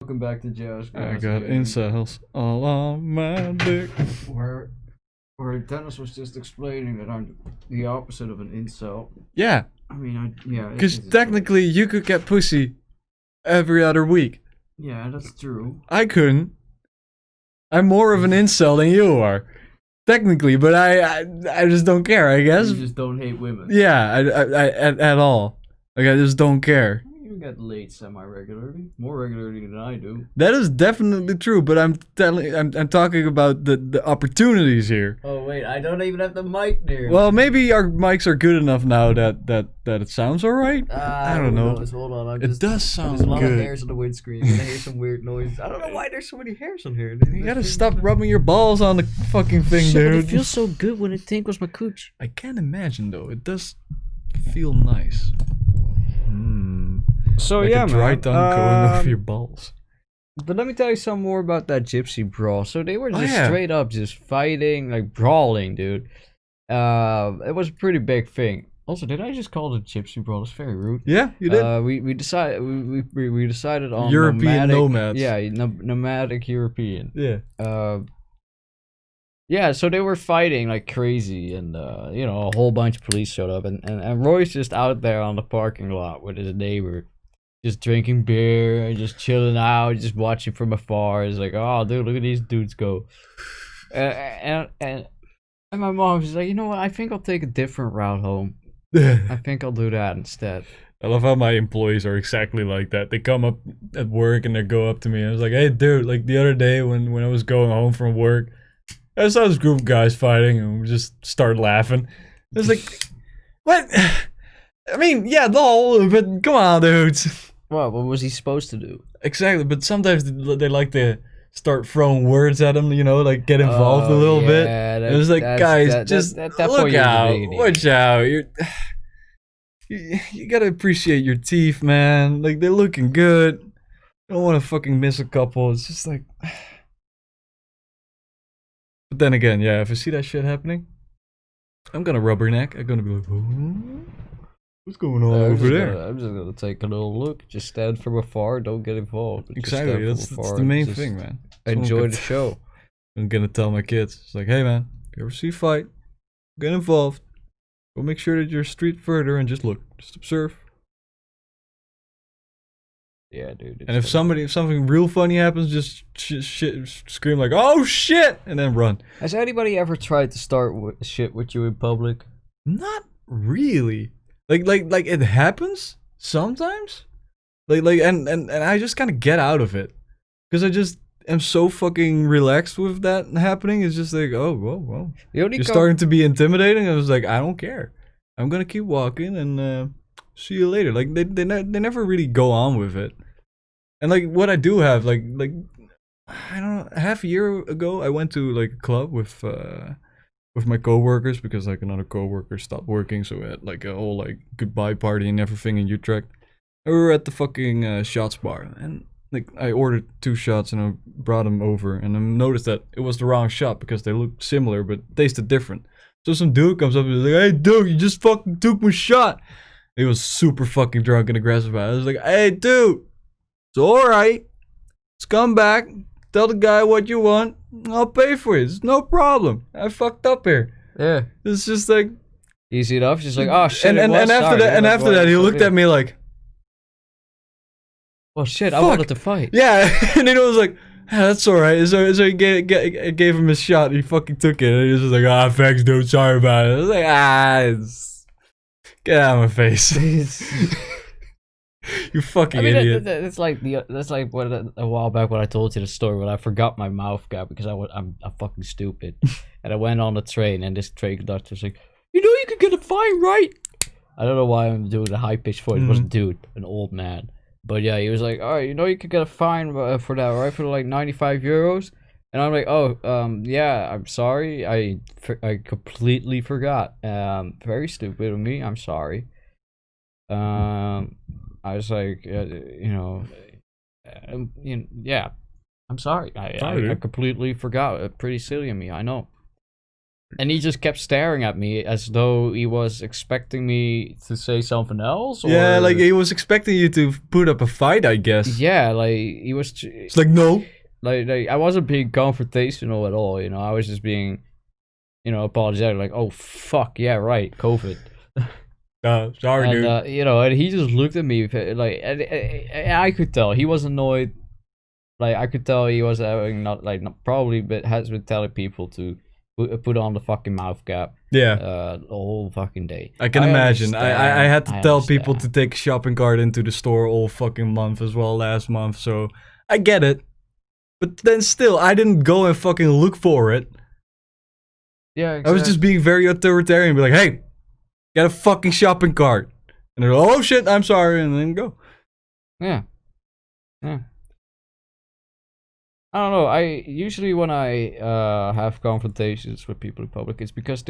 Welcome back to Jazzgrass. I got incels all on my dick. Where Dennis was just explaining that I'm the opposite of an incel. Yeah, I mean, yeah. because technically you could get pussy every other week. Yeah, that's true. I couldn't. I'm more of an incel than you are, technically, but I just don't care. I guess. You just don't hate women. Yeah, I at all. Like I just don't care. You get laid semi-regularly, more regularly than I do. That is definitely true, but I'm talking about the opportunities here. Oh wait, I don't even have the mic near. Well, maybe our mics are good enough now that it sounds alright. I don't know. Hold on, It does sound there's a lot good. of hairs on the windscreen. I hear some weird noise. I don't know why there's so many hairs on here. You gotta stop rubbing your balls on the fucking thing, Shit, dude. but it feels so good when it tinkles my cooch. I can't imagine though. It does feel nice. So Like yeah, a dry man. tongue going over your balls. But let me tell you some more about that gypsy brawl. So they were Oh, just yeah. straight up just fighting, like brawling, dude. It was a pretty big thing. Also, did I just call it a gypsy brawl? It's very rude. Yeah, you did. We decided we decided on European nomadic, nomads. Yeah, nomadic European. Yeah. Yeah, so they were fighting like crazy, and a whole bunch of police showed up, and Roy's just out there on the parking lot with his neighbor, just drinking beer and just chilling out, just watching from afar. It's like, oh, dude, look at these dudes go. And my mom, she's like, you know what? I think I'll take a different route home. I think I'll do that instead. I love how my employees are exactly like that. They come up at work and they go up to me. I was like, hey, dude, like the other day when I was going home from work, I saw this group of guys fighting and we just started laughing. I was like, what? I mean, yeah, lol, but come on, dudes. What was he supposed to do? Exactly, but sometimes they like to start throwing words at him, like get involved a little bit. It was like, guys, just look out, watch out. You gotta appreciate your teeth, man. Like, they're looking good. You don't want to fucking miss a couple. It's just like... But then again, yeah, if I see that shit happening, I'm gonna rubberneck. I'm gonna be like, oh, what's going on over there? I'm just gonna take a little look. Just stand from afar. Don't get involved. Exactly. That's the main thing, man. Enjoy the show. I'm gonna tell my kids. It's like, hey, man, if you ever see a fight, get involved. Go make sure that you're a street further and just look, just observe. Yeah, dude. And if something real funny happens, just scream like, "Oh shit!" and then run. Has anybody ever tried to start shit with you in public? Not really. Like it happens sometimes. And I just kind of get out of it because I just am so fucking relaxed with that happening. It's just like, oh, well. You're starting to be intimidating. I was like, I don't care. I'm gonna keep walking and see you later. Like they never really go on with it. And like what I do have, like I don't know, half a year ago I went to like a club with my coworkers because like another coworker stopped working, so we had like a whole like goodbye party and everything in Utrecht. And we were at the fucking shots bar, and like I ordered 2 shots and I brought them over, and I noticed that it was the wrong shot because they looked similar but tasted different. So some dude comes up and is like, "Hey dude, you just fucking took my shot." He was super fucking drunk and aggressive about it. I was like, "Hey dude, it's alright. Just come back, tell the guy what you want, I'll pay for it. It's no problem. I fucked up here." Yeah. It's just like easy enough. Just like, oh shit. And after that he looked at me like, well shit, fuck. I wanted to fight. Yeah, and then it was like, that's alright. So he gave him his shot. He fucking took it. And he was just like, thanks, dude. Sorry about it. I was like, get out of my face. You fucking idiot. That's like what a while back when I told you the story when I forgot my mouth guard because I'm fucking stupid, and I went on the train and this train conductor was like, you could get a fine, right? I don't know why I'm doing a high pitched voice. It was a dude, an old man. But yeah, he was like, "Oh, you could get a fine for that, right? For like 95 euros." And I'm like, "Oh, yeah, I'm sorry. I completely forgot. Very stupid of me. I'm sorry." I was like, yeah, I'm sorry. I completely forgot. Pretty silly of me, I know. And he just kept staring at me as though he was expecting me to say something else. Or... Yeah, like he was expecting you to put up a fight, I guess. Yeah, like he was. It's like no. Like I wasn't being confrontational at all. You know, I was just being, you know, apologetic. Like, oh fuck, yeah, right, COVID. Sorry, dude. And you know, and he just looked at me like, and I could tell he was annoyed. Like I could tell he was having probably, but has been telling people to put on the fucking mouth cap. Yeah. The whole fucking day. I can imagine. I had to tell people to take a shopping cart into the store all fucking month as well last month, so I get it. But then still, I didn't go and fucking look for it. Yeah, exactly. I was just being very authoritarian, be like, hey, get a fucking shopping cart. And they're like, oh shit, I'm sorry, and then go. Yeah. Yeah. I don't know. I usually when I have confrontations with people in public, it's because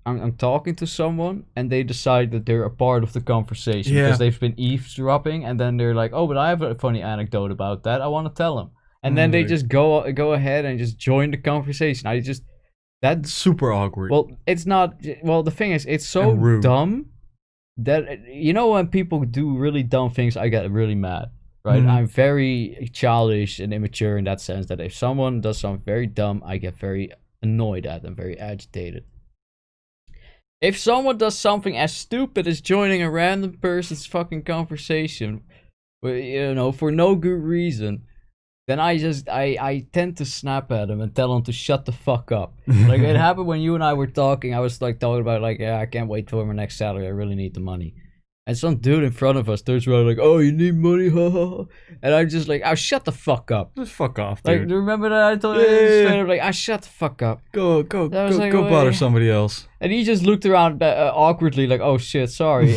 I'm talking to someone and they decide that they're a part of the conversation because they've been eavesdropping, and then they're like, "Oh, but I have a funny anecdote about that. I want to tell them," and then they just go ahead and just join the conversation. That's super awkward. Well, it's not. Well, the thing is, it's so dumb that you know when people do really dumb things, I get really mad. Right, I'm very childish and immature in that sense that if someone does something very dumb, I get very annoyed at them, very agitated. If someone does something as stupid as joining a random person's fucking conversation, you know, for no good reason, then I tend to snap at them and tell them to shut the fuck up. Like it happened when you and I were talking. I was like talking about like, yeah, I can't wait for my next salary. I really need the money. And some dude in front of us turns around like, oh, you need money, and I'm just like, oh, shut the fuck up. Just fuck off, dude. Like, remember that I told you straight up, like, oh, shut the fuck up. Go bother somebody else. And he just looked around awkwardly, like, oh shit, sorry.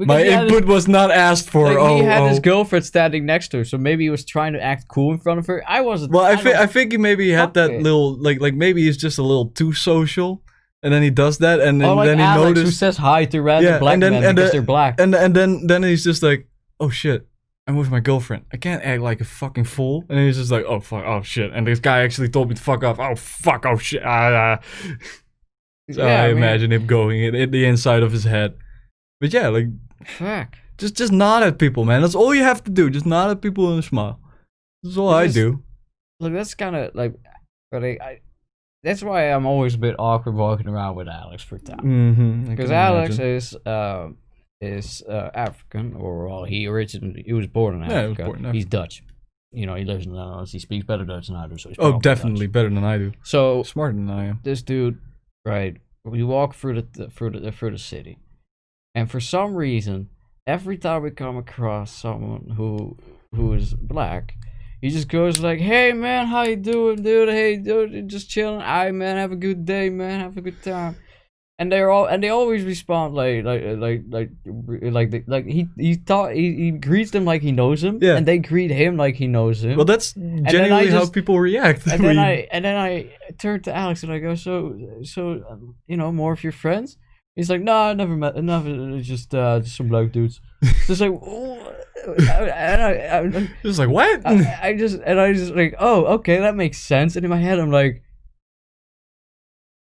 My input was not asked for. Like, he had his girlfriend standing next to her, so maybe he was trying to act cool in front of her. I wasn't. Well, I think he maybe had that little, like maybe he's just a little too social. And then he does that, and then, like then he Alex, noticed who says hi to random black men because they're black. And then he's just like, oh shit, I'm with my girlfriend. I can't act like a fucking fool. And he's just like, oh fuck, oh shit. And this guy actually told me to fuck off. Oh fuck, oh shit. So I imagine him going in the inside of his head. But yeah, like, fuck. Just nod at people, man. That's all you have to do. Just nod at people and smile. That's all I do. Look, that's kind of like, but that's why I'm always a bit awkward walking around with Alex for time. Because Alex is African, or well, he was born in Africa. Yeah, he was born in Africa. He's Dutch. You know, he lives in the Netherlands. He speaks better Dutch than I do. So he's definitely Dutch. Better than I do. So smarter than I am. This dude, right? We walk through the city, and for some reason, every time we come across someone who is black, he just goes like, "Hey man, how you doing, dude? Hey dude, just chilling. Alright man, have a good day, man. Have a good time." And they always respond like he greets them like he knows them, and they greet him like he knows him. Well, that's genuinely how people react. And then I turn to Alex and I go, so you know, more of your friends? He's like, no, I never met, just some black dudes. Just like, and just like what? I just like, oh, okay, that makes sense. And in my head, I'm like,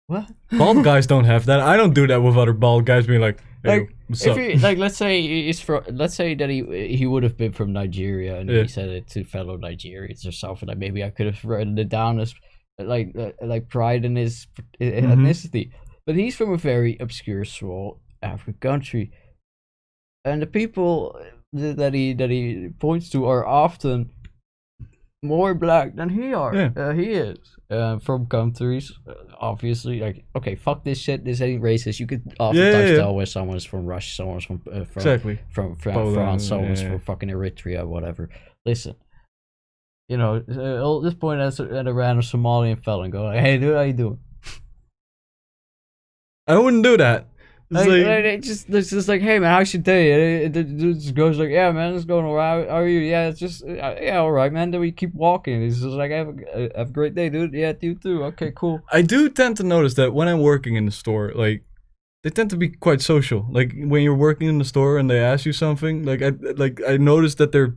what? Bald guys don't have that. I don't do that with other bald guys being like, hey, like, what's up? Let's say that he would have been from Nigeria and he said it to fellow Nigerians or something. Like maybe I could have written it down as like pride in his ethnicity. But he's from a very obscure, small African country, and the people that he points to are often more black than he is. From countries, obviously, like, okay, fuck this shit. This ain't racist. You could oftentimes tell where someone's from Russia, someone's from from France, someone's from fucking Eritrea, whatever. Listen, you know, at this point, at a random Somalian fella and go, like, hey, dude, how you doing? I wouldn't do that. It's just like, hey man, how's your day? It just goes like, yeah man, it's going alright. How are you? Yeah, it's just yeah, alright man. Then we keep walking. It's just like, have a great day, dude. Yeah, you too. Okay, cool. I do tend to notice that when I'm working in the store, like, they tend to be quite social. Like when you're working in the store and they ask you something, I notice that they're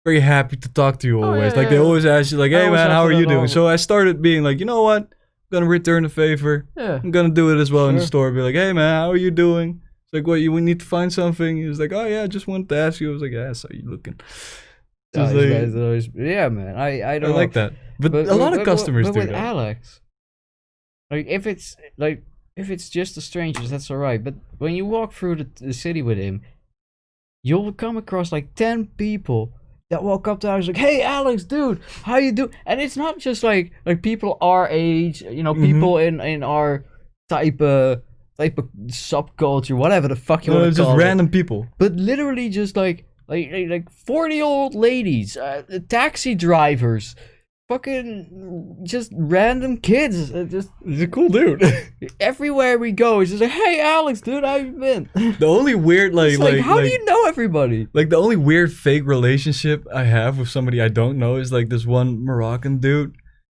very happy to talk to you always. They always ask you like, hey man, how are you doing? So I started being like, you know what? gonna return the favor. Yeah. I'm gonna do it as well in the Sure. store. Be like, hey man, how are you doing? It's like, what, we need to find something. He was like, oh yeah, I just wanted to ask you. I was like, yeah, so you looking? Oh, Just these like, guys always, yeah, man. I I don't like know. that. But a lot of customers but do with that. Alex, like if it's just the strangers, that's alright. But when you walk through the city with him, you'll come across like 10 people that walk up to Alex like, "Hey, Alex, dude, how you do?" And it's not just like people our age, people in our type of subculture, whatever the fuck you No, want it's to just call it. random people. But literally just like 40-year-old ladies, taxi drivers, fucking just random kids. Just He's a cool dude. everywhere we go, it's just like, "Hey, Alex, dude, how you been?" The only weird It's like, how do you know everybody? like the only weird fake relationship I have with somebody I don't know is like this one Moroccan dude,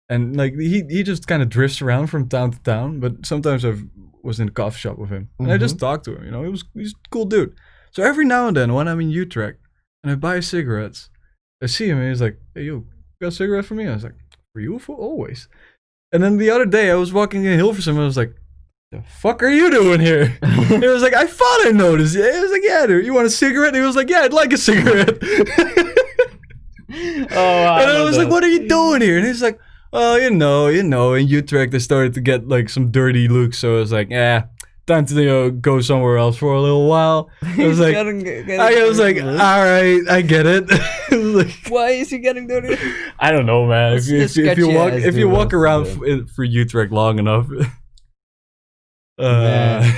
and like he just kind of drifts around from town to town. But sometimes I was in a coffee shop with him, and I just talked to him. He's a cool dude. So every now and then when I'm in Utrecht and I buy cigarettes, I see him and he's like, "Hey, yo, got a cigarette for me?" I was like, "For you, for always." And then the other day I was walking in Hilversum and I was like, "The fuck are you doing here?" He was like, "I thought I noticed you." I was like, "Yeah, dude, you want a cigarette?" And he was like, "Yeah, I'd like a cigarette." And I was like, "What are you doing here?" And he's like, "Oh, you know, in Utrecht they started to get like some dirty looks, so I was like, time to go somewhere else for a little while." I was like, all right, I get it. I was like, why is he getting dirty? I don't know, man. It's If a you walk sketchy-ass dude, walk around yeah. for Utrecht long enough, Man.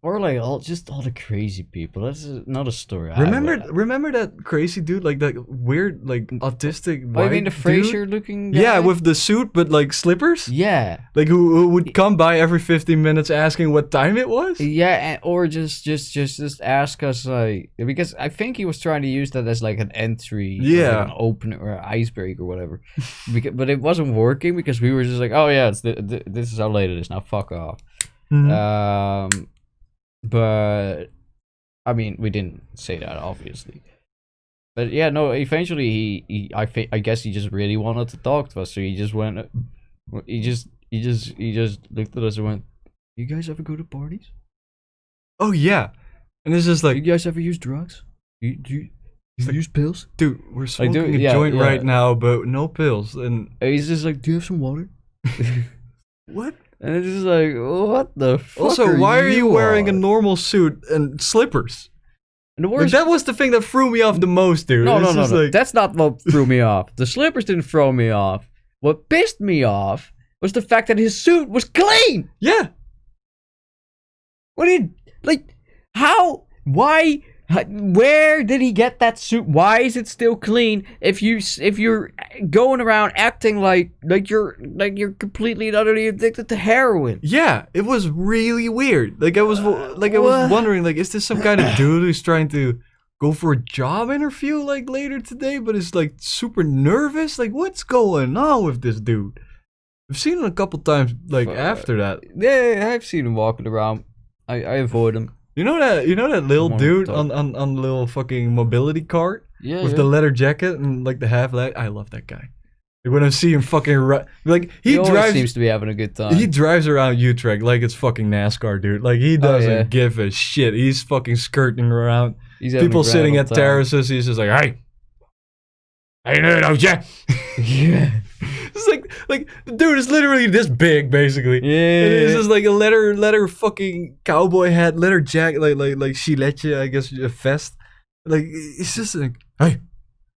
Or like all the crazy people. That's another story. remember that crazy dude, like that weird, like autistic. Oh, you mean the white Frasier dude? looking guy? Yeah, with the suit but like slippers. Yeah. Like who would come by every 15 minutes asking what time it was? Yeah, or just ask us like, because I think he was trying to use that as like an entry, or Yeah. like an opener or an icebreaker or whatever. But it wasn't working because we were just like, oh yeah, this is how late it is now. Fuck off. Mhm. But I mean, we didn't say that obviously. But yeah, no. Eventually, I guess he just really wanted to talk to us, so he just went. He just looked at us and went, "You guys ever go to parties? Oh yeah, and it's just You like, guys ever use drugs? You use pills?" dude, we're Like, smoking dude, a yeah, joint yeah. right now, but no pills. And And he's just like, "Do you have some water?" what? And it's just like, what the fuck? Also, why are you wearing a on? normal suit and slippers? And the Like, worst, that was the thing that threw me off the most, dude. no, It's no, no, just no. like- That's not what threw me off. The slippers didn't throw me off. What pissed me off was the fact that his suit was clean. yeah. What did, like, how, why, where did he get that suit? Why is it still clean if you're going around acting like you're completely and utterly addicted to heroin? Yeah, it was really weird. Like I was wondering, like, is this some kind of dude who's trying to go for a job interview like later today, but is like super nervous? Like, what's going on with this dude? I've seen him a couple times, like after that. Yeah, I've seen him walking around. I avoid him. You know that little Wanna dude talk. on the little fucking mobility cart Yeah, with yeah. the leather jacket and like the half leg. I love that guy. Like when I see him fucking like He always drives. seems to be having a good time. He drives around Utrecht like it's fucking NASCAR, dude. Like he doesn't yeah. give a shit. He's fucking skirting around. He's having a People grand sitting old at time. terraces. He's just like, hey, I know those, yeah. Yeah. It's like the dude is literally this big, basically. Yeah. And it's just like a leather fucking cowboy hat, leather jacket, like chiletje, I guess, a vest. Like it's just like, hey,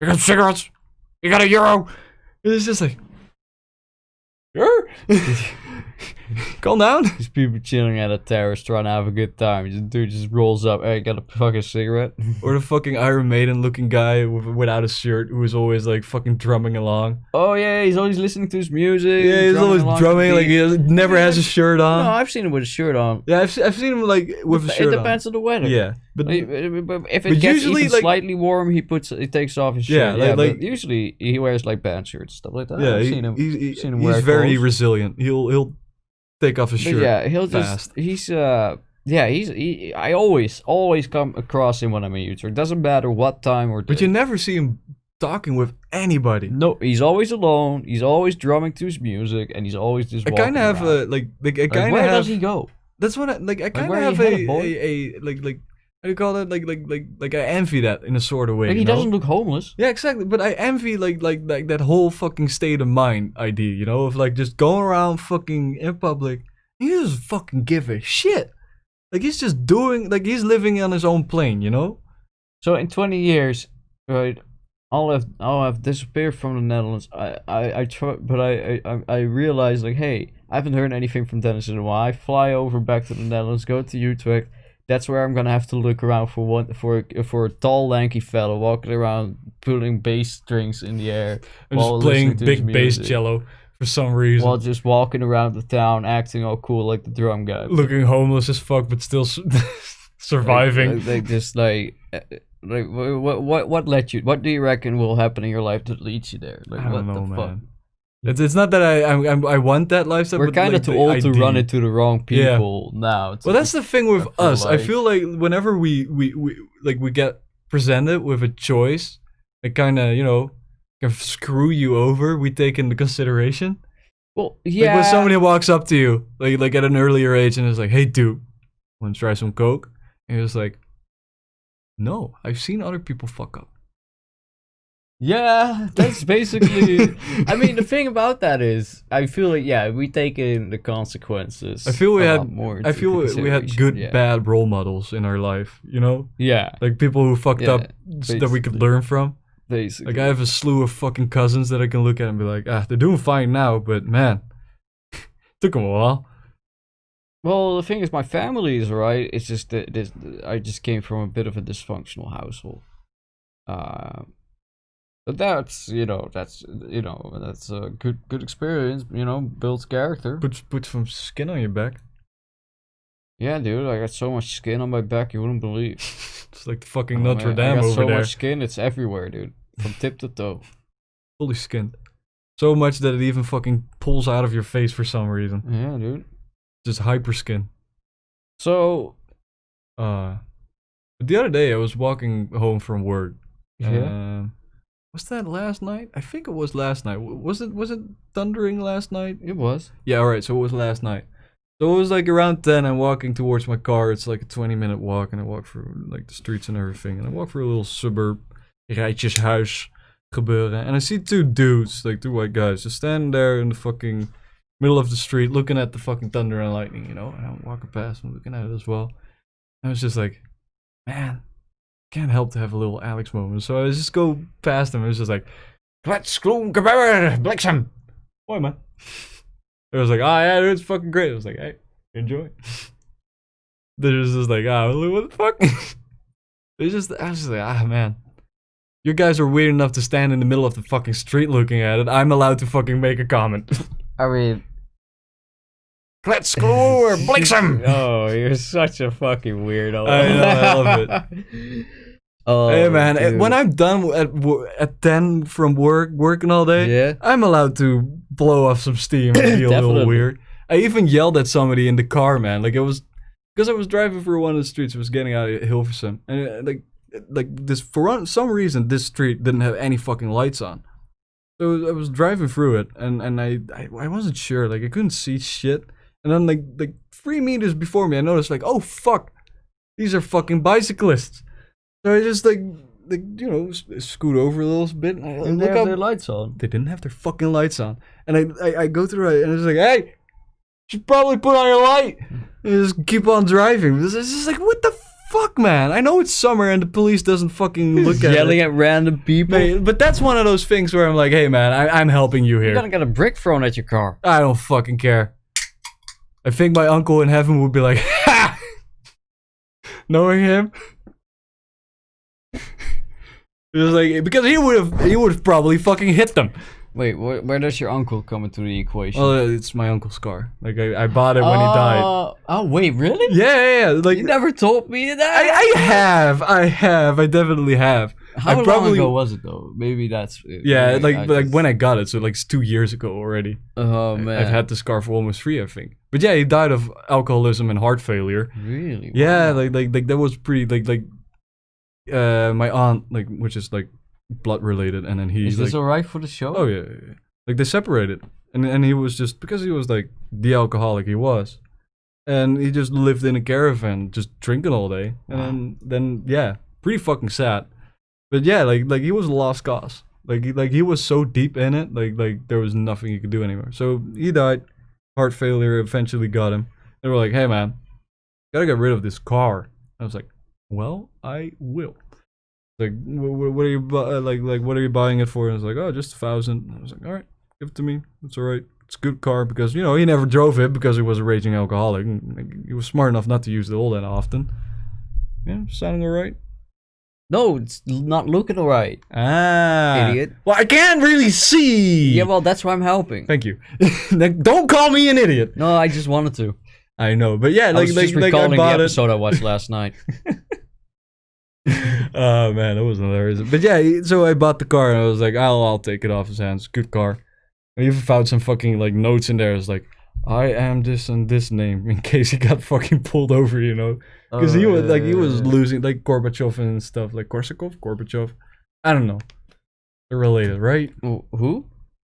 you got cigarettes? You got €1? And it's just like, sure. Calm down. These people chilling at a terrace trying to have a good time. The dude just rolls up. Hey, got a fucking cigarette? Or the fucking Iron Maiden looking guy without a shirt who is always like fucking drumming along. Oh yeah, he's always listening to his music. Yeah, he's always along drumming to like beat. he never has his shirt No, on. I've seen him with a shirt on. Yeah, I've seen him like with a shirt It depends on the weather. on. Yeah, but Like, if but it gets usually, even like- slightly warm, he takes off his Yeah, shirt. like- But usually he wears like band shirts, stuff like that. yeah, I've seen him. he's wear very clothes. resilient. He'll take off his But shirt. yeah, he'll fast. just I always come across him when I'm in Utrecht. Doesn't matter what time or But day. you never see him talking with anybody. No, he's always alone. He's always drumming to his music, and he's always just. I kind of have around. a like I kind of where have. does he go? That's what I kind of where have you headed, boy? a like how do you call that? Like I envy that in a sort of way. Like, he you know? doesn't look homeless. Yeah, exactly. But I envy like that whole fucking state of mind idea, you know, of like just going around fucking in public. He doesn't fucking give a shit. Like he's just doing, like he's living on his own plane, you know. So in 20 years, right, I'll have disappeared from the Netherlands. I try, but I realize like, hey, I haven't heard anything from Dennis in a while. I fly over back to the Netherlands, go to Utrecht. That's where I'm gonna have to look around for a tall, lanky fella walking around, putting bass strings in the air, And while just playing listening to his big bass music. cello for some reason. While just walking around the town, acting all cool like the drum guy. Looking homeless as fuck, but still surviving. Like just like what led you? What do you reckon will happen in your life that leads you there? Like I what don't know, the fuck? man. It's not that I want that lifestyle. We're but kind of like too the old to idea. run into the wrong Yeah. people now. Well, that's the thing with I feel us. I like- feel like whenever we get presented with a choice, it kind of, you know, can screw you over. We take into consideration. well, Like yeah. when somebody walks up to you, like at an earlier age, and is like, "Hey, dude, want to try some coke?" And you're just like, "No, I've seen other people fuck up." Yeah, that's basically. I mean, the thing about that is, I feel like we take in the consequences. I feel we a had lot more I into feel we had consideration, good, yeah. bad role models in our life. You know, Yeah, like people who fucked Yeah, up that we could basically. learn from. basically. Like I have a slew of fucking cousins that I can look at and be like, they're doing fine now, but man, took them a while. Well, the thing is, my family is right. It's just that I just came from a bit of a dysfunctional household. But that's that's a good experience. You know, builds character. Put some skin on your back. Yeah, dude, I got so much skin on my back you wouldn't believe. It's like the fucking Oh, Notre man, Dame I got over so there. much skin, it's everywhere, dude, from tip to toe. Fully skinned. So much that it even fucking pulls out of your face for some reason. Yeah, dude. Just hyper skin. So The other day I was walking home from work. yeah, Was that last night? I think it was last night. Was it thundering last night? it was. Yeah, alright, so it was last night. So it was like around 10, I'm walking towards my car. It's like a 20-minute walk, and I walk through like the streets and everything. And I walk through a little suburb, rijtjeshuis gebeuren. And I see two dudes, like two white guys, just standing there in the fucking middle of the street looking at the fucking thunder and lightning, you know? And I'm walking past them, looking at it as well. I was just like, man, can't help to have a little Alex moment. So I just go past them, and it's just like, let's go, bliksem. Boy, man. It was like, oh yeah, dude, it's fucking great. I was like, hey, enjoy. They're just like, what the fuck? I was just like, man. You guys are weird enough to stand in the middle of the fucking street looking at it. I'm allowed to fucking make a comment. I mean, Let's go, bliksem. oh, you're such a fucking weirdo. I know, I love it. Oh, Hey man, dude. when I'm done at 10 from working all day, Yeah. I'm allowed to blow off some steam and feel a little Definitely. weird. I even yelled at somebody in the car, man. Like it was because I was driving through one of the streets. I was getting out of Hilversum, and like this for some reason this street didn't have any fucking lights on. So I was driving through it, and I wasn't sure. Like I couldn't see shit. And then like 3 meters before me, I noticed like, oh fuck, these are fucking bicyclists. So I just like you know scoot over a little bit. And I And look they have up. their lights on. They didn't have their fucking lights on. And I go through it and it's like, hey, you should probably put on your light. And just keep on driving. It's just like, what the fuck, man? I know it's summer and the police doesn't fucking look at Yelling it. at random people. But that's one of those things where I'm like, hey, man, I'm helping you You're here. gonna get a brick thrown at your car. I don't fucking care. I think my uncle in heaven would be like, ha! Knowing him. It was like, because he would have probably fucking hit them. Wait, where does your uncle come into the equation? Well, it's my uncle's car. Like I bought it when he died. Oh, wait, really? Yeah. Like You never told me that. I definitely have. How I long ago was it though? Maybe that's. Yeah, maybe like when I got it, so like it's 2 years ago already. Oh man. I've had this car for almost 3, I think. But yeah, he died of alcoholism and heart failure. Really? Yeah, Wow. like that was pretty like my aunt, like, which is like blood related, and then he's Is this like, alright for the show? oh yeah. Like they separated, and he was just because he was like the alcoholic he was, and he just lived in a caravan, just drinking all day, and then yeah, pretty fucking sad. But yeah, like he was a lost cause. Like he was so deep in it, like there was nothing he could do anymore. So he died. Heart failure eventually got him. They were like, hey man, gotta get rid of this car. I was like, well, I will. Like, what are you like? What are you buying it for? And I was like, oh, just 1,000. I was like, all right, give it to me. It's all right. It's a good car because he never drove it because he was a raging alcoholic. He was smart enough not to use it all that often. Yeah, sounding all right. No, it's not looking alright. Ah, Idiot. Well, I can't really see. Yeah, well, that's why I'm helping. Thank you. Don't call me an idiot. No, I just wanted to. I know, but yeah, I like was like just like I recalling the bought it. episode I watched last night. Oh man, that was hilarious. But yeah, so I bought the car and I was like, I'll take it off his hands. Good car. I even found some fucking like notes in there. It's like, I am this and this name in case he got fucking pulled over, because he was losing like Gorbachev and stuff, like Gorbachev. I don't know. They're related, right? Who?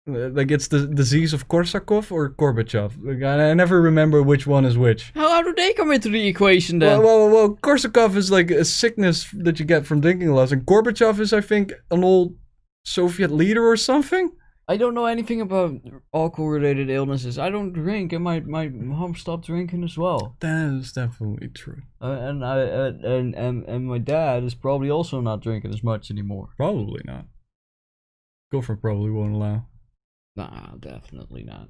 Like it's the disease of Korsakov or Gorbachev. Like, I never remember which one is which. How do they come into the equation then? Well, Korsakov is like a sickness that you get from drinking a lot, and Gorbachev is, I think, an old Soviet leader or something. I don't know anything about alcohol-related illnesses. I don't drink, and my mom stopped drinking as well. That is definitely true. And my dad is probably also not drinking as much anymore. Probably not. Girlfriend probably won't allow. Nah, definitely not.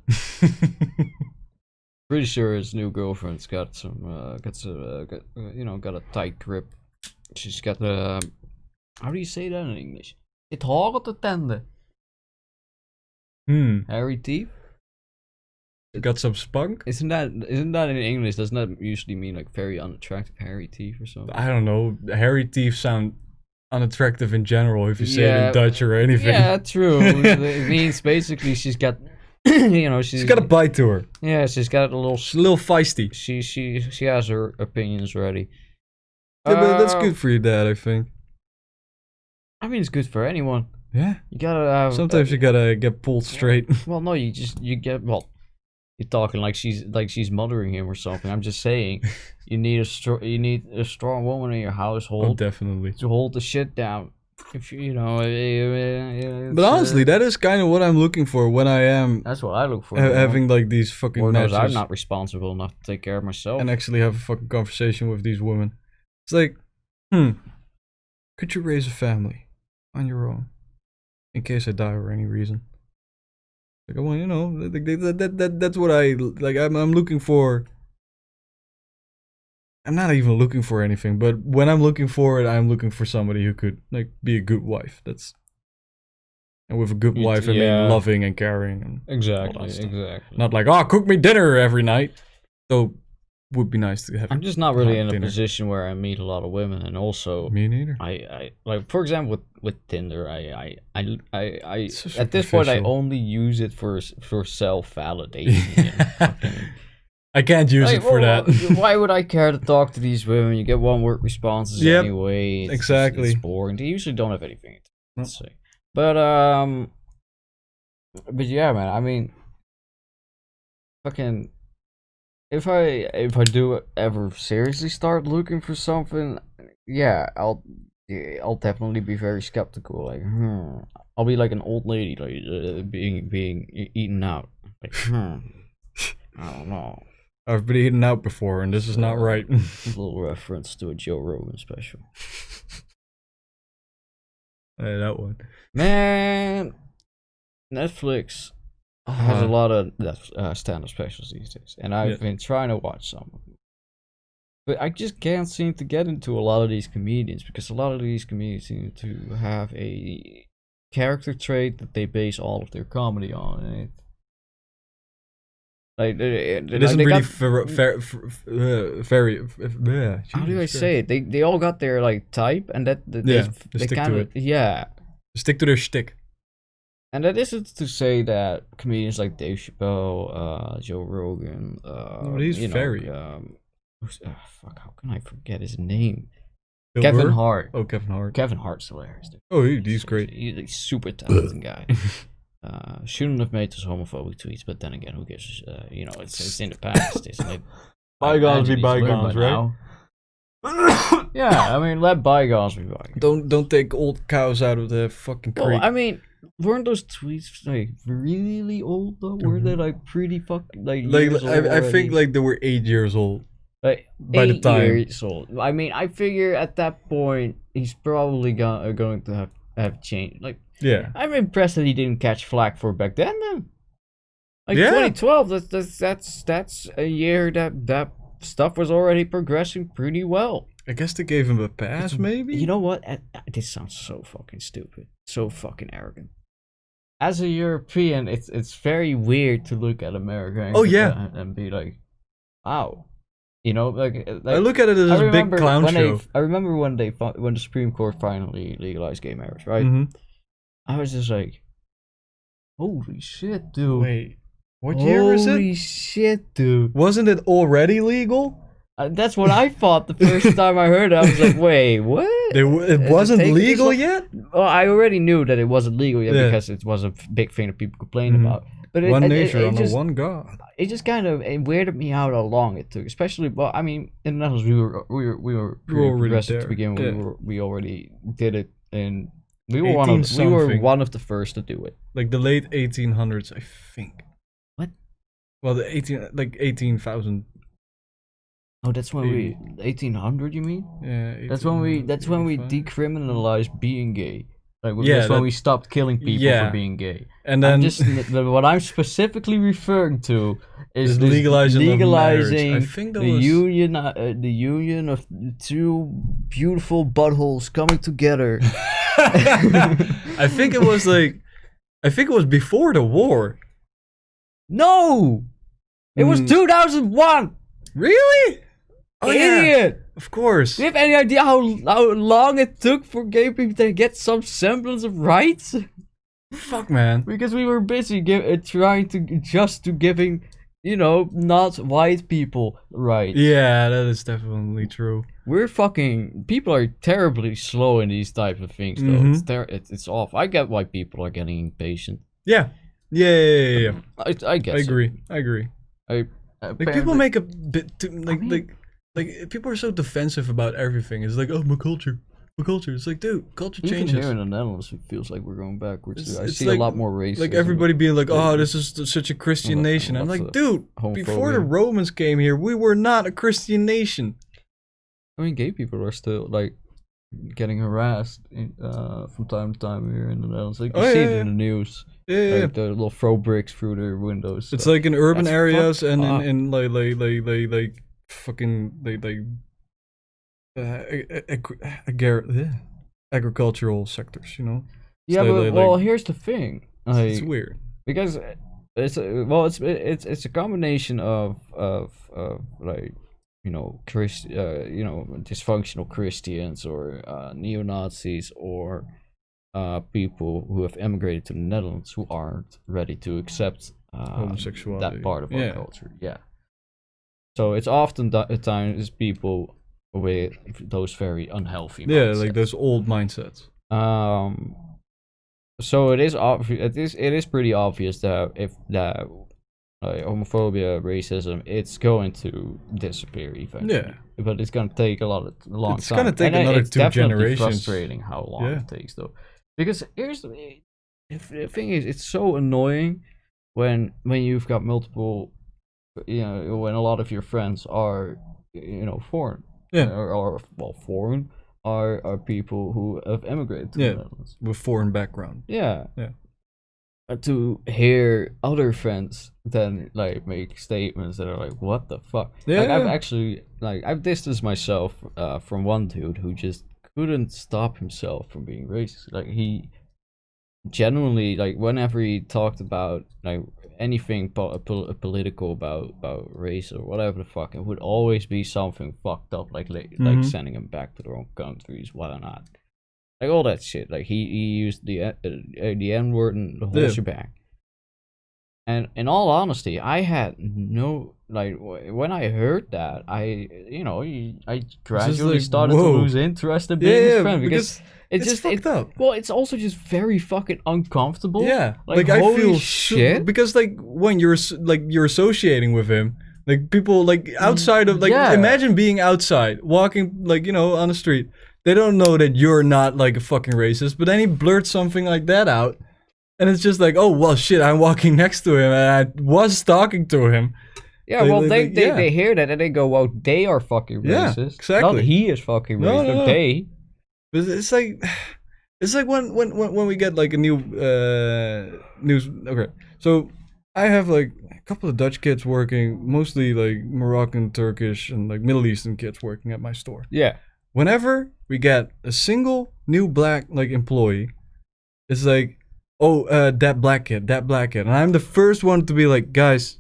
Pretty sure his new girlfriend's got some, got a tight grip. She's got how do you say that in English? Het horen te tenden. Hairy teeth. Got some spunk. Isn't that in English? Doesn't that usually mean like very unattractive hairy teeth or something? I don't know. Hairy teeth sound unattractive in general if you say it in Dutch or anything. Yeah, true. It means basically she's got, she's got a bite to her. Yeah, she's got a little. She's a little feisty. She has her opinions ready. Yeah, but that's good for your dad, I think. I mean, it's good for anyone. Yeah. You gotta have. Sometimes you gotta get pulled straight. Well, no, you get. Well, you're talking like she's mothering him or something. I'm just saying, you need a strong woman in your household. Oh, definitely. To hold the shit down. If but honestly, that is kind of what I'm looking for when I am. That's what I look for. Having like these fucking matches. I'm not responsible enough to take care of myself. And actually have a fucking conversation with these women. It's like, could you raise a family on your own in case I die for any reason? Like I want, that's what I like. I'm looking for. I'm not even looking for anything, but when I'm looking for it, I'm looking for somebody who could like be a good wife. And with a good wife, I mean loving and caring and exactly. Not like cook me dinner every night. Though would be nice to have. I'm just not really in a position where I meet a lot of women, and also me neither. I like, for example, with Tinder, I at this point I only use it for self-validation. I can't use it for that. Why would I care to talk to these women? You get one-word responses anyway. Exactly. It's boring. They usually don't have anything to say. But yeah, man. I mean, fucking. If I do ever seriously start looking for something, yeah, I'll definitely be very skeptical. Like, I'll be like an old lady, like being eaten out. Like, I don't know. I've been eaten out before, and this is not right. A little reference to a Joe Rogan special. Hey, that one. Man, Netflix has a lot of stand-up specials these days, and I've been trying to watch some of them. But I just can't seem to get into a lot of these comedians, because a lot of these comedians seem to have a character trait that they base all of their comedy on, and it isn't really very. How do I say it? They all got their like type, and they stick to it. Yeah, stick to their shtick. And that isn't to say that comedians like Dave Chappelle, Joe Rogan, he's very. fuck, how can I forget his name? Bill Kevin Burr? Hart. Oh, Kevin Hart. Kevin Hart's hilarious, dude. Oh, he's great. He's a super talented guy. Shouldn't have made those homophobic tweets, but then again, who gives? You know, it's in the past, isn't it? Bygones be Imagine he's learned bygones, by right? now. Yeah, I mean, let bygones be bygones. Don't take old cows out of the fucking creek. Well, I mean, weren't those tweets like really old though? Were they like pretty fucking like years old I think already? like they were 8 years old. Like by the 8 time. years old. I mean, I figure at that point he's probably going to have changed. Like, Yeah. I'm impressed that he didn't catch flack for back then. Like Yeah. 2012, that's a year that stuff was already progressing pretty well. I guess they gave him a pass, maybe? You know what? This sounds so fucking stupid, so fucking arrogant. As a European, it's very weird to look at America and be like, wow. You know, like I look at it as a big clown show. I remember when the Supreme Court finally legalized gay marriage, right? Mhm. I was just like, holy shit, dude. Wait, what year is it? Holy shit, dude. Wasn't it already legal? That's what I thought the first time I heard it. I was like, wait, what? It wasn't legal yet? Well, I already knew that it wasn't legal yet Yeah. because it was a big thing that people complained about. But One nation under one God. It just kind of weirded me out how long it took, especially. Well, I mean, in the Netherlands, we were pretty already progressive to there. begin with. Yeah. We already did it, and we were one of the first to do it. Like the late 1800s, I think. What? Well, the 18,000. Oh, that's when we 1800. You mean? Yeah. That's when we 1885. decriminalized being gay. Like Yeah, that's when that- we stopped killing people Yeah. for being gay. And then What I'm specifically referring to is is this legalizing of marriage. I legalizing think that the was union of two beautiful buttholes coming together. I think it was before the war. No, it was 2001. Really? Oh yeah, Idiot. of course. Do you have any idea how long it took for gay people to get some semblance of rights? Fuck, man. Because we were busy trying to giving, you know, not white people rights. Yeah, that is definitely true. We're fucking people are terribly slow in these types of things though. Mhm. It's off. I get why people are getting impatient. Yeah. Yeah. I guess. I agree. Like people make a bit too, like people are so defensive about everything. It's like, oh, my culture. It's like, dude, culture Even changes. here in the Netherlands, it feels like we're going backwards. I It's see like- a lot more racism. Like everybody being like, oh, this is such a Christian nation. I'm like, dude, before the Romans came here, we were not a Christian nation. I mean, gay people are still like getting harassed from time to time here in the Netherlands. Like you see it in the news. Yeah. Like the little throw bricks through their windows. It's like in urban That's areas fucked and up. in like fucking agricultural sectors, you know. yeah, So, but well, here's the thing. It's Like, weird. because it's a combination of like you know dysfunctional Christians or neo-Nazis or people who have emigrated to the Netherlands who aren't ready to accept Homosexuality. that part of our Yeah. culture. Yeah. So it's often at times people with those very unhealthy. Yeah, mindsets. like those old mindsets. So it is obvious. It is pretty obvious that if that homophobia, racism, it's going to disappear eventually. Yeah. But it's gonna take a long time. It's gonna take And another it's 2 definitely generations. Frustrating how long Yeah. it takes though, because here's the thing is, it's so annoying when you've got multiple, you know, when a lot of your friends are, you know, foreign. Yeah. Or foreign are people who have emigrated to the Netherlands. With foreign background. Yeah. Yeah. To hear other friends then like make statements that are like, what the fuck? Yeah. Like, I've actually I've distanced myself from one dude who just couldn't stop himself from being racist. Like he genuinely, like whenever he talked about like anything political about race or whatever the fuck, it would always be something fucked up, like sending them back to their own countries, whatnot, like all that shit. Like he used the N-word and the whole Yeah. shebang. And in all honesty, I had no like when I heard that, I gradually like, started to whoa. lose interest in being his friend because it's fucked up. Well, it's also just very fucking uncomfortable. Yeah, like I holy feel shit. because like when you're associating with him, like people like outside of like imagine being outside walking like on the street. They don't know that you're not like a fucking racist, but then he blurts something like that out, and it's just like, oh well, shit, I'm walking next to him and I was talking to him. Yeah, well, they hear that and they go, well, they are fucking racist. Yeah, exactly. Not he is fucking racist, no. they. It's like when we get like a new news. Okay, so I have like a couple of Dutch kids working, mostly like Moroccan, Turkish, and like Middle Eastern kids working at my store. Yeah. Whenever we get a single new black like employee, it's like, oh, that black kid, and I'm the first one to be like, guys,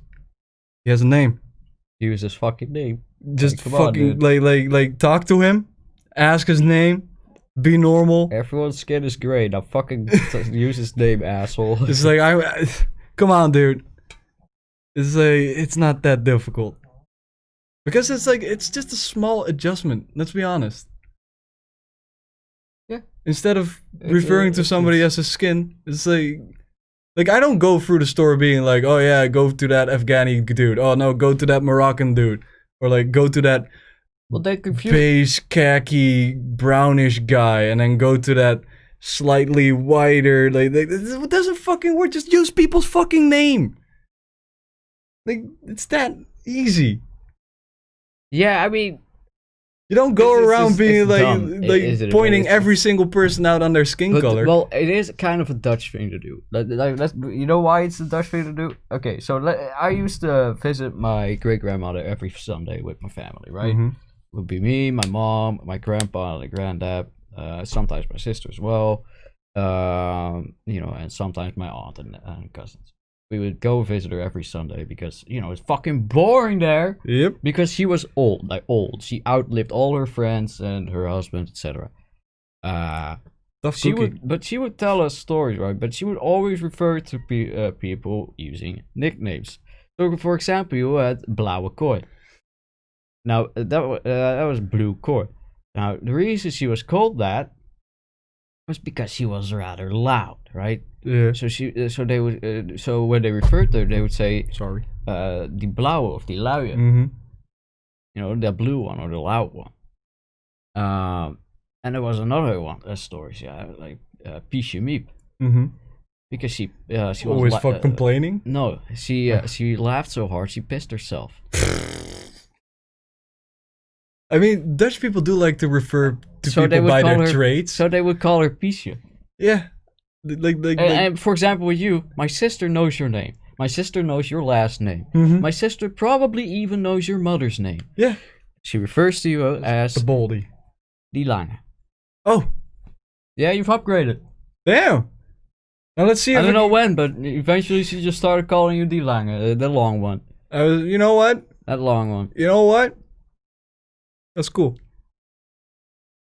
he has a name. Use his fucking name. Just fucking like talk to him, ask his name, be normal. Everyone's skin is gray. Now fucking use his name, asshole. It's like come on, dude. It's like it's not that difficult. Because it's like it's just a small adjustment. Let's be honest. Yeah. Instead of referring to somebody as a skin, it's like I don't go through the store being like, oh yeah, go to that Afghani dude. Oh no, go to that Moroccan dude, or like go to that beige khaki brownish guy, and then go to that slightly whiter. Like it doesn't fucking work. Just use people's fucking name. Like it's that easy. Yeah, I mean, you don't go around being like pointing really every single person out on their skin color. Well, it is kind of a Dutch thing to do. You know why it's a Dutch thing to do? Okay, so I used to visit my great grandmother every Sunday with my family, right? Mm-hmm. It would be me, my mom, my grandpa, my granddad, sometimes my sister as well, and sometimes my aunt and cousins. We would go visit her every Sunday because, it's fucking boring there. Yep. Because she was old. She outlived all her friends and her husband, etc. She would tell us stories, right? But she would always refer to people using nicknames. So, for example, you had Blauwe Kooi. Now, that was Blue Kooi. Now, the reason she was called that was because she was rather loud, right? Yeah. So they would. So when they referred to her, they would say, "Sorry, die blauwe of die luie." Mm-hmm. The blue one or the loud one. And there was another one. Stories, yeah, like Piesje Miep. Mm-hmm. Because she was always complaining. No, she laughed so hard she pissed herself. I mean, Dutch people do like to refer to people by their traits. So they would call her Piesje. Yeah. And for example, with you, my sister knows your name. My sister knows your last name. Mm-hmm. My sister probably even knows your mother's name. Yeah. She refers to you as the Baldy. Die Lange. Oh. Yeah, you've upgraded. Damn. Now let's see. I don't know when, but eventually she just started calling you Die Lange, the long one. You know what? That long one. You know what? That's cool.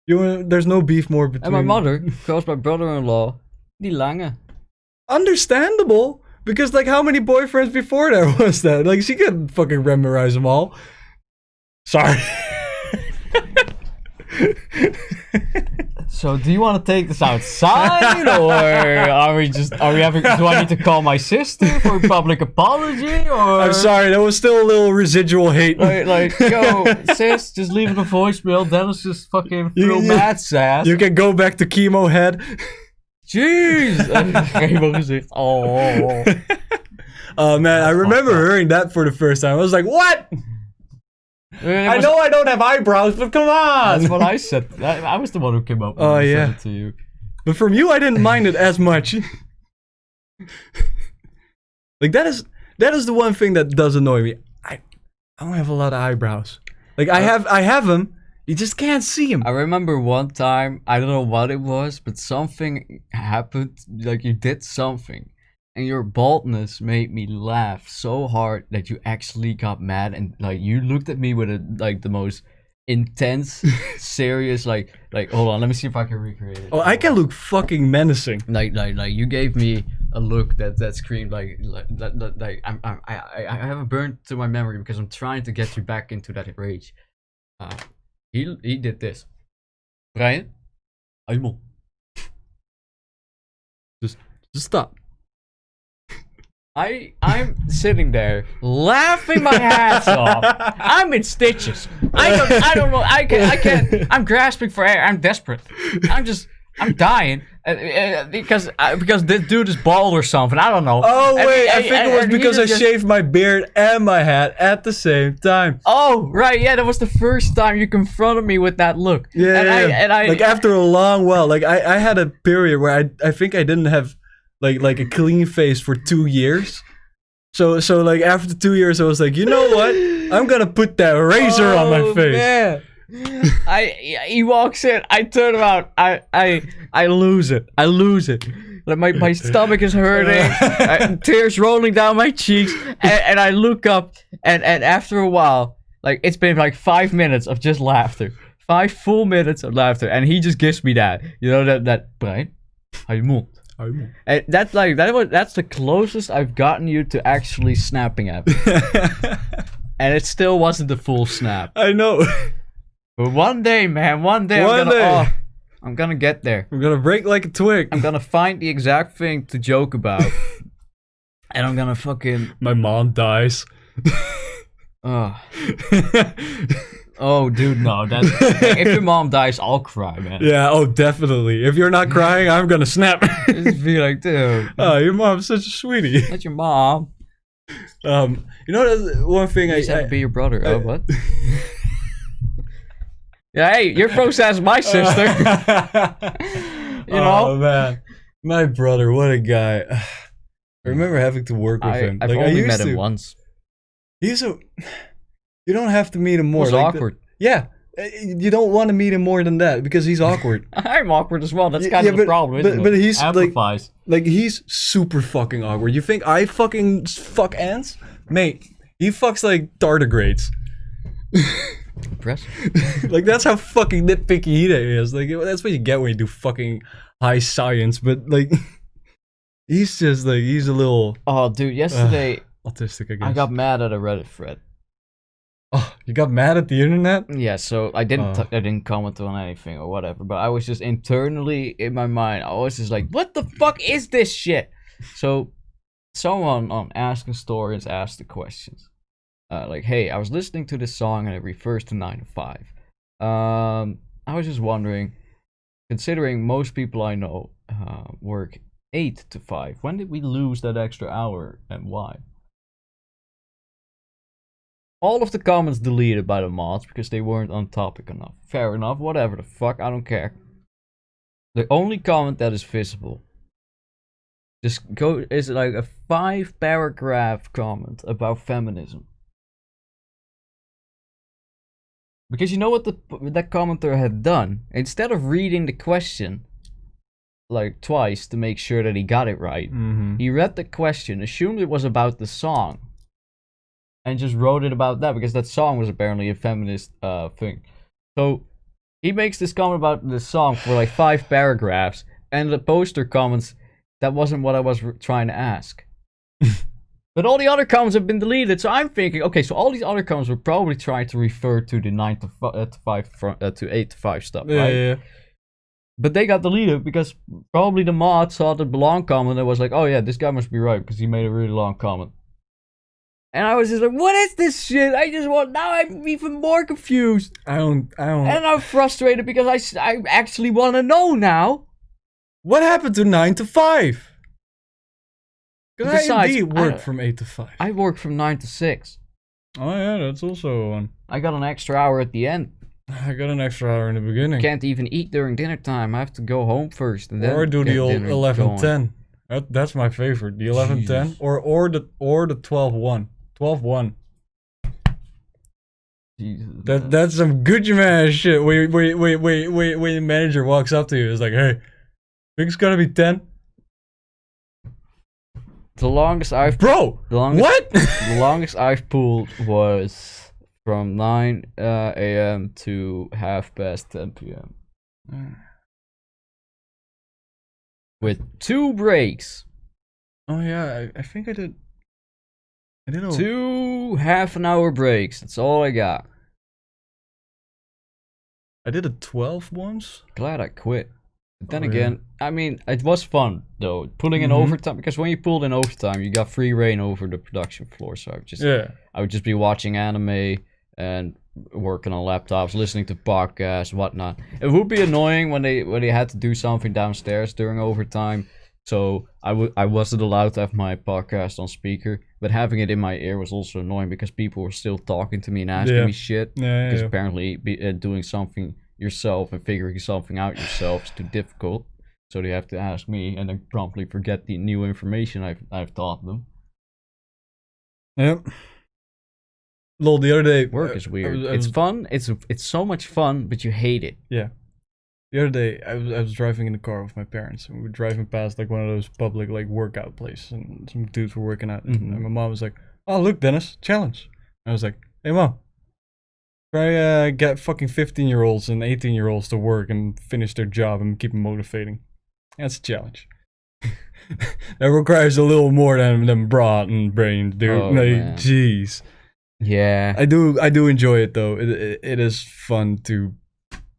There's no beef more between. And my mother calls my brother-in-law Die Lange. Understandable, because like how many boyfriends before there was that? Like she couldn't fucking memorize them all. Sorry. So do you want to take this outside, or do I need to call my sister for a public apology, or? I'm sorry, there was still a little residual hate. Like yo, sis, just leave it a voicemail. Dennis just fucking threw mad sass. You can go back to chemo head. Jeez. Oh. Oh man, I remember hearing that for the first time. I was like, what? I know I don't have eyebrows, but come on! That's what I said. I was the one who came up with it to you. But from you, I didn't mind it as much. Like that is the one thing that does annoy me. I don't have a lot of eyebrows. Like I have them. You just can't see them. I remember one time, I don't know what it was, but something happened. Like you did something. And your baldness made me laugh so hard that you actually got mad, and like you looked at me with the most intense, serious like hold on, let me see if I can recreate it. Oh, I can look fucking menacing. Like you gave me a look that screamed like I have a burn to my memory because I'm trying to get you back into that rage. He did this. Brian, I'm Just stop. I'm sitting there laughing my ass off. I'm in stitches. I don't know. I can't. I'm grasping for air. I'm desperate. I'm dying because this dude is bald or something. I don't know. Oh wait, I think it was because I shaved my beard and my hat at the same time. Oh right, yeah, that was the first time you confronted me with that look. Yeah, and I like after a long while, like I had a period where I think I didn't have like a clean face for 2 years. So like after 2 years, I was like, you know what? I'm gonna put that razor on my face. Man. He walks in, I turn around, I lose it. Like my stomach is hurting, tears rolling down my cheeks, and I look up, and after a while, like it's been like 5 minutes of just laughter, 5 full minutes of laughter, and he just gives me that, you know, that Brian, how you move. And that's like that's the closest I've gotten you to actually snapping at me. And it still wasn't the full snap. I know. But one day, man, I'm gonna get there. I'm gonna break like a twig. I'm gonna find the exact thing to joke about. And I'm gonna fucking... My mom dies. Oh, dude, no. That's if your mom dies, I'll cry, man. Yeah, oh, definitely. If you're not crying, I'm gonna snap. Just be like, dude. Oh, your mom's such a sweetie. That's your mom. You know, that's one thing I said be your brother. Oh, what? Yeah, hey, you're process my sister. You know? Oh, man. My brother, what a guy. I remember having to work with him. I've only met him once. He's a... You don't have to meet him more. He's like awkward. Yeah. You don't want to meet him more than that because he's awkward. I'm awkward as well. That's kind of the problem, isn't it? But he's amplifies. Like he's super fucking awkward. You think I fucking fuck ants? Mate, he fucks like tardigrades. Impressive. Like that's how fucking nitpicky he is. Like that's what you get when you do fucking high science. But like, he's just like he's a little. Oh, dude! Yesterday, autistic. I guess I got mad at a Reddit thread. Oh, you got mad at the internet? Yeah, so I didn't comment on anything or whatever, but I was just internally in my mind, I was just like, what the fuck is this shit? So someone on Asking Stories asked the questions. Like, hey, I was listening to this song and it refers to 9 to 5. I was just wondering, considering most people I know work 8 to 5, when did we lose that extra hour and why? All of the comments deleted by the mods because they weren't on topic enough. Fair enough, whatever the fuck, I don't care. The only comment that is visible is like a 5-paragraph comment about feminism. Because you know what that commenter had done? Instead of reading the question like twice to make sure that he got it right, he read the question, assumed it was about the song, and just wrote it about that because that song was apparently a feminist thing. So he makes this comment about the song for like 5 paragraphs, and the poster comments, that wasn't what I was trying to ask. But all the other comments have been deleted, so I'm thinking, okay, so all these other comments were probably trying to refer to the 9 to 5 to 8 to 5 stuff, right? Yeah. But they got deleted because probably the mod saw the long comment and was like, oh yeah, this guy must be right because he made a really long comment. And I was just like, what is this shit? Now I'm even more confused. I don't. And I'm frustrated because I actually want to know now. What happened to 9 to 5? Because I Besides, indeed work from 8 to 5. I work from 9 to 6. Oh yeah, that's also one. I got an extra hour at the end. I got an extra hour in the beginning. Can't even eat during dinner time. I have to go home first and then or do the old 11:10. That's my favorite. The 11:10 or the 12:1. 12:1. Jesus. That's some Gucci man shit. Wait. The manager walks up to you. It's like, hey, think it's gonna be 10? The longest I've what? The longest I've pulled was from 9 a.m. to 10:30 p.m. With 2 breaks. Oh yeah, I think I did. I did. 2 half-an-hour breaks. That's all I got. I did a 12 once. Glad I quit. But then Oh, again, I mean, it was fun though. Pulling in overtime, because when you pulled in overtime, you got free reign over the production floor. So I would just be watching anime and working on laptops, listening to podcasts, whatnot. It would be annoying when they had to do something downstairs during overtime. So I wasn't allowed to have my podcast on speaker, but having it in my ear was also annoying because people were still talking to me and asking me shit. Because apparently doing something yourself and figuring something out yourself is too difficult. So they have to ask me and then promptly forget the new information I've taught them. Yep. Lol, the other day work is weird. It's fun. It's so much fun, but you hate it. Yeah. The other day, I was driving in the car with my parents, and we were driving past like one of those public like workout places, and some dudes were working out, and my mom was like, "Oh, look, Dennis, challenge." I was like, "Hey, mom, try get fucking 15-year-olds and 18-year-olds to work and finish their job and keep them motivating. That's a challenge." That requires a little more than broad and brain, dude. Oh, like, jeez. Yeah. I do enjoy it though. It is fun to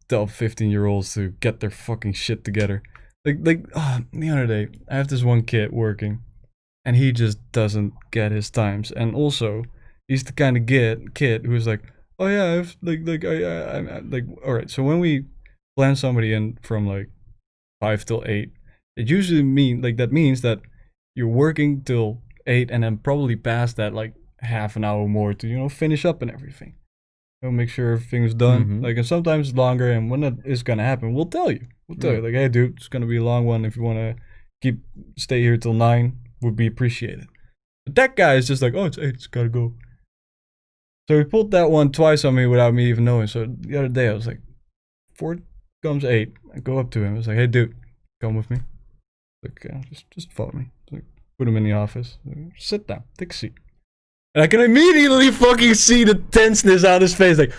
tell 15-year-olds to get their fucking shit together. Like the other day, I have this one kid working, and he just doesn't get his times. And also, he's the kind of kid who's like, "Oh yeah, I've I'm like, all right." So when we plan somebody in from like 5 till 8, it usually means that you're working till 8, and then probably past that like half an hour more to finish up and everything. We'll make sure everything's done. Like, and sometimes it's longer, and when that is gonna happen, we'll tell you. We'll tell you, like, "Hey, dude, it's gonna be a long one. If you wanna stay here till 9, would be appreciated." But that guy is just like, "Oh, it's 8, it's gotta go." So he pulled that one twice on me without me even knowing. So the other day, I was like, 4 comes 8. I go up to him. I was like, "Hey, dude, come with me." Like, just follow me. Like, put him in the office. Sit down, take a seat. And I can immediately fucking see the tenseness on his face, like,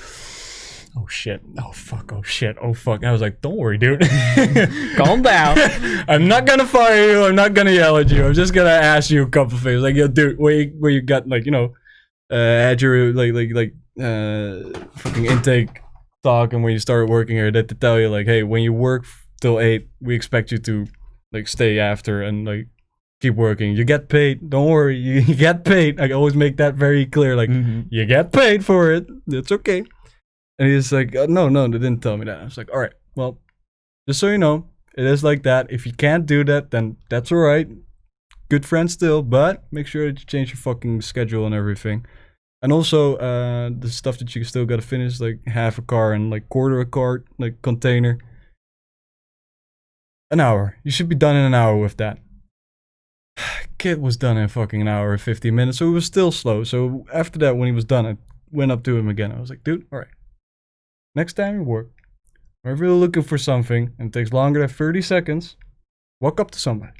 "Oh shit, oh fuck, oh shit, oh fuck." And I was like, "Don't worry, dude. Calm down. I'm not gonna fire you, I'm not gonna yell at you, I'm just gonna ask you a couple things." Like, "Yo, dude, where you got, like, had your, fucking intake talk, and when you started working here, that to tell you, like, hey, when you work till 8, we expect you to, like, stay after and, like, keep working. You get paid. Don't worry. You get paid." I always make that very clear. Like, you get paid for it. It's okay. And he's like, no, they didn't tell me that." I was like, "All right. Well, just so you know, it is like that. If you can't do that, then that's all right. Good friend still, but make sure that you change your fucking schedule and everything. And also, the stuff that you still got to finish, like half a car and like quarter a cart, like container. An hour. You should be done in an hour with that." Kid was done in fucking an hour and 50 minutes, so it was still slow. So after that, when he was done, I went up to him again. I was like, "Dude, all right. Next time you work, whenever you're looking for something and it takes longer than 30 seconds, walk up to somebody.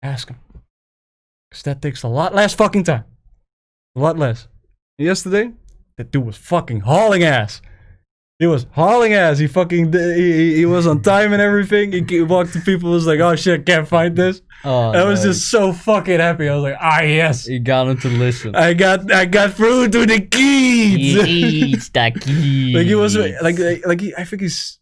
Ask him. Because that takes a lot less fucking time. A lot less." And yesterday, that dude was fucking hauling ass. He was hauling ass. He fucking he was on time and everything. He walked to people, was like, "Oh shit, can't find this." Oh, I was just so fucking happy. I was like, "Ah, yes." You got him to listen. I got through to the kids. It's the keys. Like, he was I think he's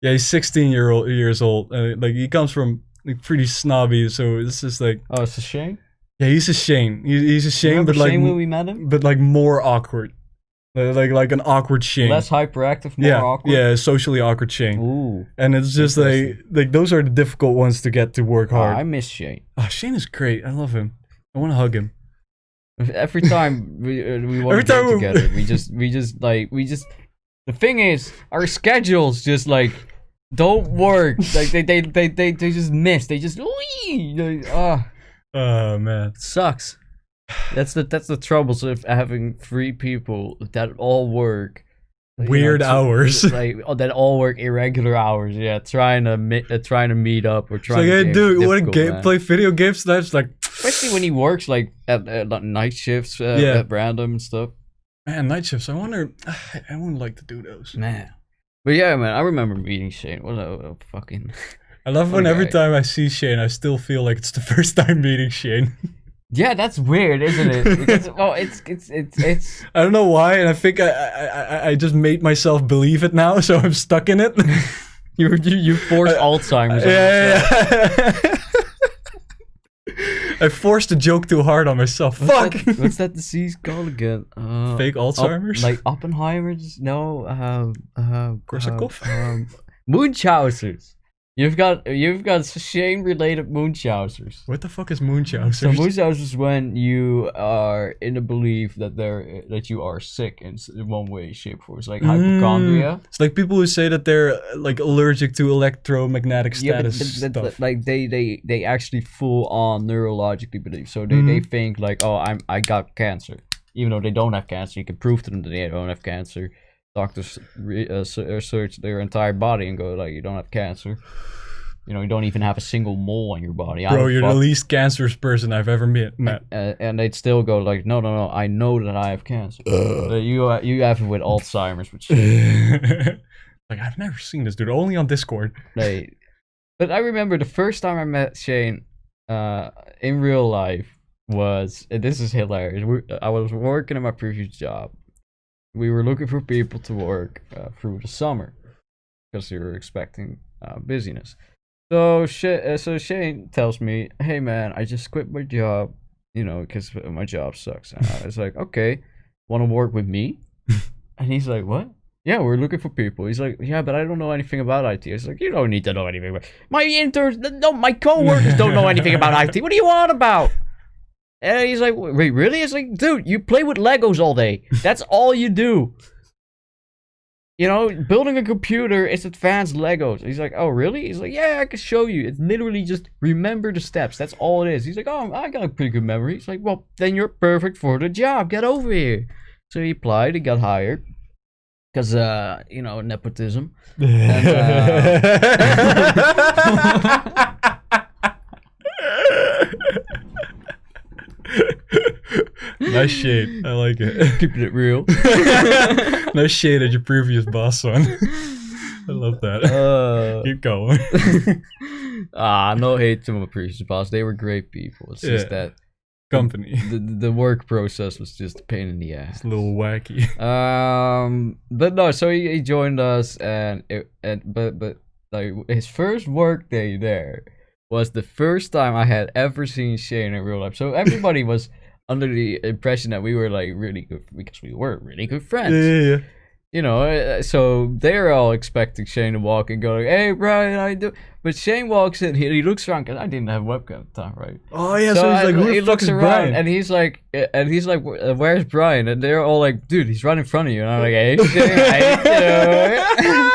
16 years old. Like, he comes from like pretty snobby, so it's just like, oh, it's a shame. Yeah, he's a Shane. He's a Shane, Remember but like Shane when we met him? but like more awkward. Like an awkward Shane. Less hyperactive, more awkward. Yeah, socially awkward Shane. Ooh. And it's just like those are the difficult ones to get to work hard. I miss Shane. Oh, Shane is great. I love him. I want to hug him. Every time we want to get together, we just the thing is, our schedules just like don't work. Like they just miss. They just oh man, it sucks. That's the trouble. So if having 3 people that all work weird hours, like that all work irregular hours. Yeah, trying to meet up or trying. It's like, to "Hey, dude, you want to play video games?" That's like, especially when he works like at night shifts at random and stuff. Man, night shifts. I wonder. I wouldn't like to do those. Man, but yeah, man, I remember meeting Shane. What a fucking. I love when every time I see Shane, I still feel like it's the first time meeting Shane. Yeah, that's weird, isn't it? Because, well, it's. I don't know why, and I think I just made myself believe it now, so I'm stuck in it. You forced Alzheimer's. Yeah. I forced the joke too hard on myself. Fuck. What's that disease called again? Fake Alzheimer's? Like Oppenheimer's? No. Korsakoff? Munchausers. You've got Shane-related Munchausers. What the fuck is Munchausers? So Munchausers is when you are in the belief that you are sick in one way, shape, or form. It's like hypochondria. It's like people who say that they're like allergic to electromagnetic status stuff. Like they actually full on neurologically believe. So they think like, oh, I got cancer, even though they don't have cancer. You can prove to them that they don't have cancer. Doctors search their entire body and go like, you don't have cancer. You know, you don't even have a single mole on your body. Bro, you're the least cancerous person I've ever met. And they'd still go like, no, I know that I have cancer. You have it with Alzheimer's, which like I've never seen this dude, only on Discord. But I remember the first time I met Shane in real life was, and this is hilarious. I was working at my previous job. We were looking for people to work through the summer because we were expecting busyness. So Shane tells me, hey man, I just quit my job, you know, because my job sucks. And I was like, okay, want to work with me? And he's like, what? Yeah, we're looking for people. He's like, yeah, but I don't know anything about IT. I was like, you don't need to know anything about my interns. No, my coworkers don't know anything about IT. What do you want about? And he's like, wait, really? It's like, dude, you play with Legos all day. That's all you do. You know, building a computer is advanced Legos. He's like, oh, really? He's like, yeah, I can show you. It's literally just remember the steps. That's all it is. He's like, oh, I got a pretty good memory. He's like, well, then you're perfect for the job. Get over here. So he applied. He got hired. Because, you know, nepotism. And, Nice shade. I like it. Keeping it real. Nice shade at your previous boss, son. I love that. Keep going. No hate to my previous boss. They were great people. It's just that company. The work process was just a pain in the ass. It's a little wacky. But no, so he joined us, but like his first work day there was the first time I had ever seen Shane in real life. So everybody was under the impression that we were like really good because we were really good friends. Yeah. You know, so they're all expecting Shane to walk and go like, hey, Brian, how you doing? But Shane walks in, he looks around, because I didn't have a webcam at the time, right? Oh, yeah, so he's like, who the fuck is Brian? And he's like, where's Brian? And they're all like, dude, he's right in front of you. And I'm like, hey, Shane, how you doing?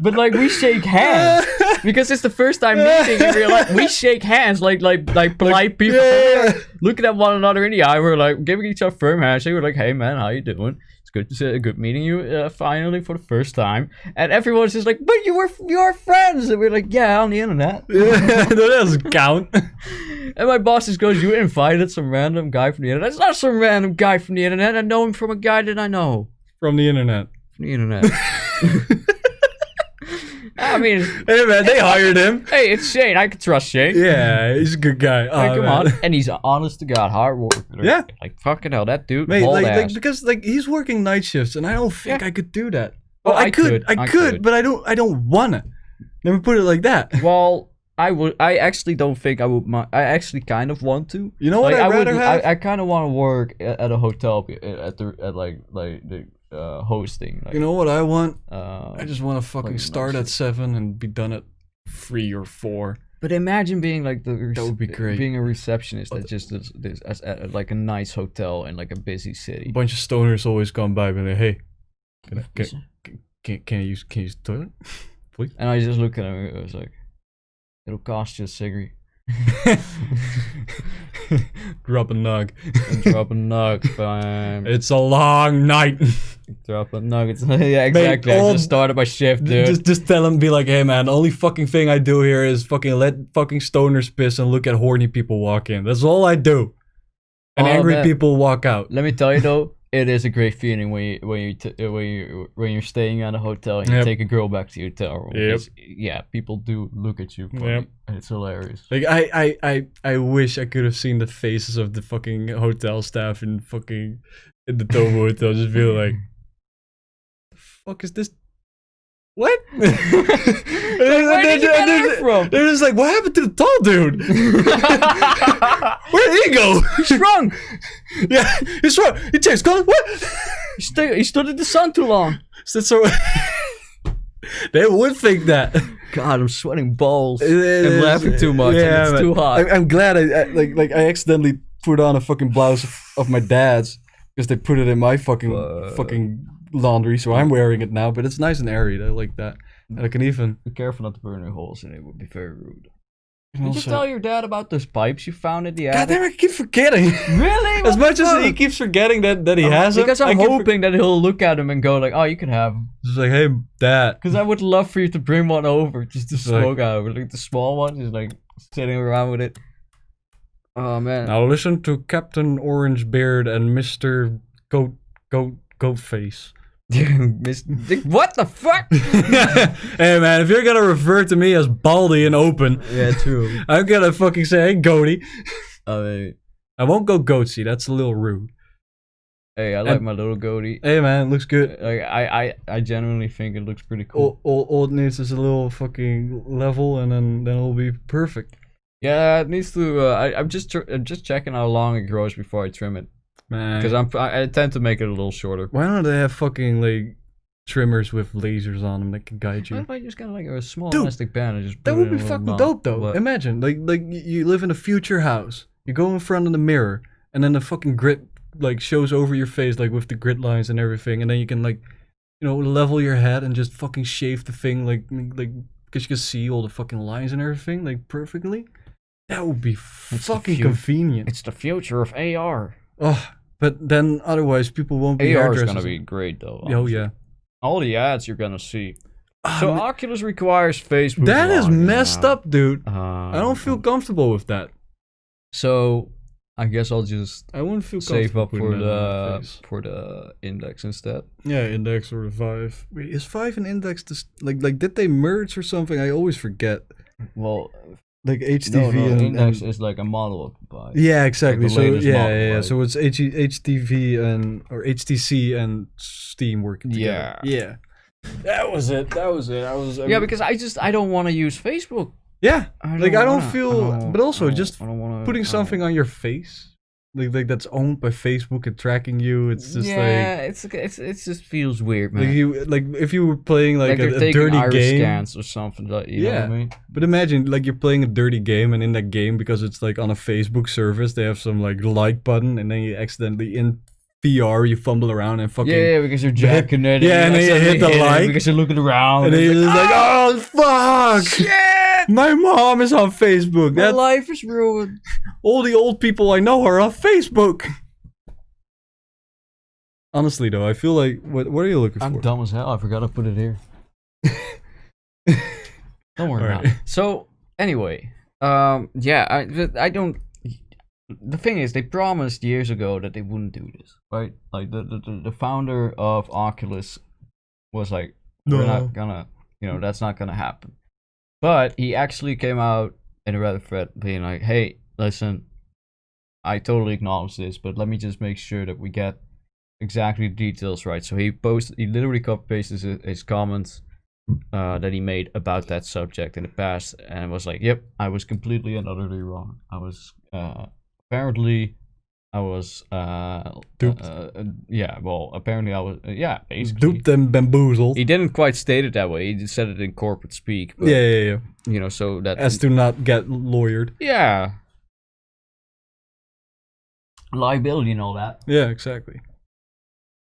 But like, we shake hands. Because it's the first time meeting in real life. We shake hands like polite people. Yeah. Looking at one another in the eye, we're like giving each other firm handshake. We're like, hey man, how you doing? It's good to see, good meeting you finally for the first time. And everyone's just like, but you're friends. And we're like, yeah, on the internet. Yeah, that doesn't count. And my boss just goes, you invited some random guy from the internet. It's not some random guy from the internet. I know him from a guy that I know. From the internet. From the internet. I mean, hey man, they hired him. Hey, it's Shane. I can trust Shane. Yeah, he's a good guy. Hey, come on, and he's honest to God, hard worker. Yeah, like fucking hell, that dude. Mate, like because like he's working night shifts, and I don't think I could do that. Well, I could, but I don't wanna. Let me put it like that. Well, I actually don't think I would. I actually kind of want to. You know what I'd rather have? I kind of want to work at a hotel at the hosting. Like, you know what I want? I just want to fucking start at 7 and be done at 3 or 4. But imagine being like that would be great. Being a receptionist at just at like a nice hotel in like a busy city. A bunch of stoners always come by and like, hey, can I use the toilet, please? And I just look at him. I was like, it'll cost you a cigarette. Drop a nug. Drop a nug, fam. It's a long night. Drop a nug. Yeah, exactly. I just started my shift, dude. Just tell him, be like, hey man, the only fucking thing I do here is fucking let fucking stoners piss and look at horny people walk in. That's all I do. And angry people walk out. Let me tell you though, It is a great feeling when you're staying at a hotel and you take a girl back to your hotel room. Yep. Yeah, people do look at you funny. Yep. And it's hilarious. Like I wish I could have seen the faces of the fucking hotel staff in the Tovo hotel, just be like, the fuck is this? What? Where did you get that from? They're just like, what happened to the tall dude? Where did he go? He shrunk. Yeah, he's shrunk. He changed color. What? He stood in the sun too long. So they would think that. God, I'm sweating balls. It I'm is- laughing too much. Yeah, and it's too hot. I'm glad I accidentally put on a fucking blouse of my dad's because they put it in my fucking laundry, so I'm wearing it now. But it's nice and airy. I like that. And I can even Be careful not to burn your holes in it. Would be very rude. and Did you also- tell your dad about those pipes you found in the God attic? damn, I keep forgetting. Really? As What much the as fuck? he keeps forgetting that he has them, Because I I'm keep hoping that he'll look at them and go like, "Oh, you can have them." Just like, hey, Dad. Because I would love for you to bring one over just to Just like- smoke out of it. Like the small one, just like sitting around with it. Oh man. Now listen to Captain Orange Beard and Mr. Goat Face. What the fuck? Hey man, if you're gonna refer to me as Baldy and Open, Yeah, true. I'm gonna fucking say, hey, Goaty. I mean, I won't go Goatsy, that's a little rude. hey, I like And- my little goatee. Hey man, it looks good. Like I genuinely think it looks pretty cool. All it needs is a little fucking level, and then it'll be perfect. Yeah, it needs to. I'm just checking how long it grows before I trim it. Man, Because I tend to make it a little shorter. why don't they have fucking like trimmers with lasers on them that can guide What you? if I just got like a small Dude, elastic band and just That put would it be in a little fucking knot? dope though. What? Imagine like you live in a future house. You go in front of the mirror, and then the fucking grid like shows over your face like with the grid lines and everything, and then you can like, you know, level your head and just fucking shave the thing like because you can see all the fucking lines and everything like perfectly. That would be It's the fucking future. convenient. It's the future of AR. Oh, but then otherwise people won't be AR is hairdressers. gonna be great though. Oh honestly. yeah. All the ads you're gonna see. Ah, So man, Oculus requires Facebook. that is login messed now. up, dude. I don't feel comfortable with that. So I guess I'll just I wouldn't feel save comfortable up putting that on my face. for the index instead. Yeah, Index or Vive. Wait, is Vive and Index like did they merge or something? I always forget. Well, Like HTV no, and index and- is like a model of Vive. yeah, exactly. the So latest yeah, model, yeah. right? So it's HTV or HTC and Steam working together. Yeah. That was it. That was it. Yeah, because I don't want to use Facebook. yeah. I Like don't I don't wanna- feel, I don't- but also I don't- just I don't wanna, putting I don't- something on your face, like that's owned by Facebook and tracking you. It's just yeah, it just feels weird, man. like if you were playing like they're a taking dirty iris game. scans or something. Like, you know what I mean? But imagine like you're playing a dirty game, and in that game, because it's like on a Facebook service, they have some like button, and then you accidentally in VR you fumble around and fucking Yeah, because you're jacking it. yeah, and then you hit the like, because you're looking around. and then you're just like, oh fuck, shit! my mom is on Facebook. My That life is ruined. all the old people I know are on Facebook. Honestly though, I feel like what are you looking I'm for? dumb as hell. I forgot to put it here. Don't worry about Alright. it. So anyway, yeah, I don't. The thing is, they promised years ago that they wouldn't do this, right? Like the founder of Oculus was like, we're No. not gonna, that's not gonna happen. But he actually came out in a Reddit thread being like, hey, listen, I totally acknowledge this, but let me just make sure that we get exactly the details right. So he literally copy pasted his comments that he made about that subject in the past, and was like, yep, I was completely and utterly wrong. I was apparently I was Duped. yeah, well, apparently I was basically Duped and bamboozled. he didn't quite state it that way. He just said it in corporate speak, but, Yeah. so that As to not get lawyered. yeah, liability and all that. Yeah, exactly.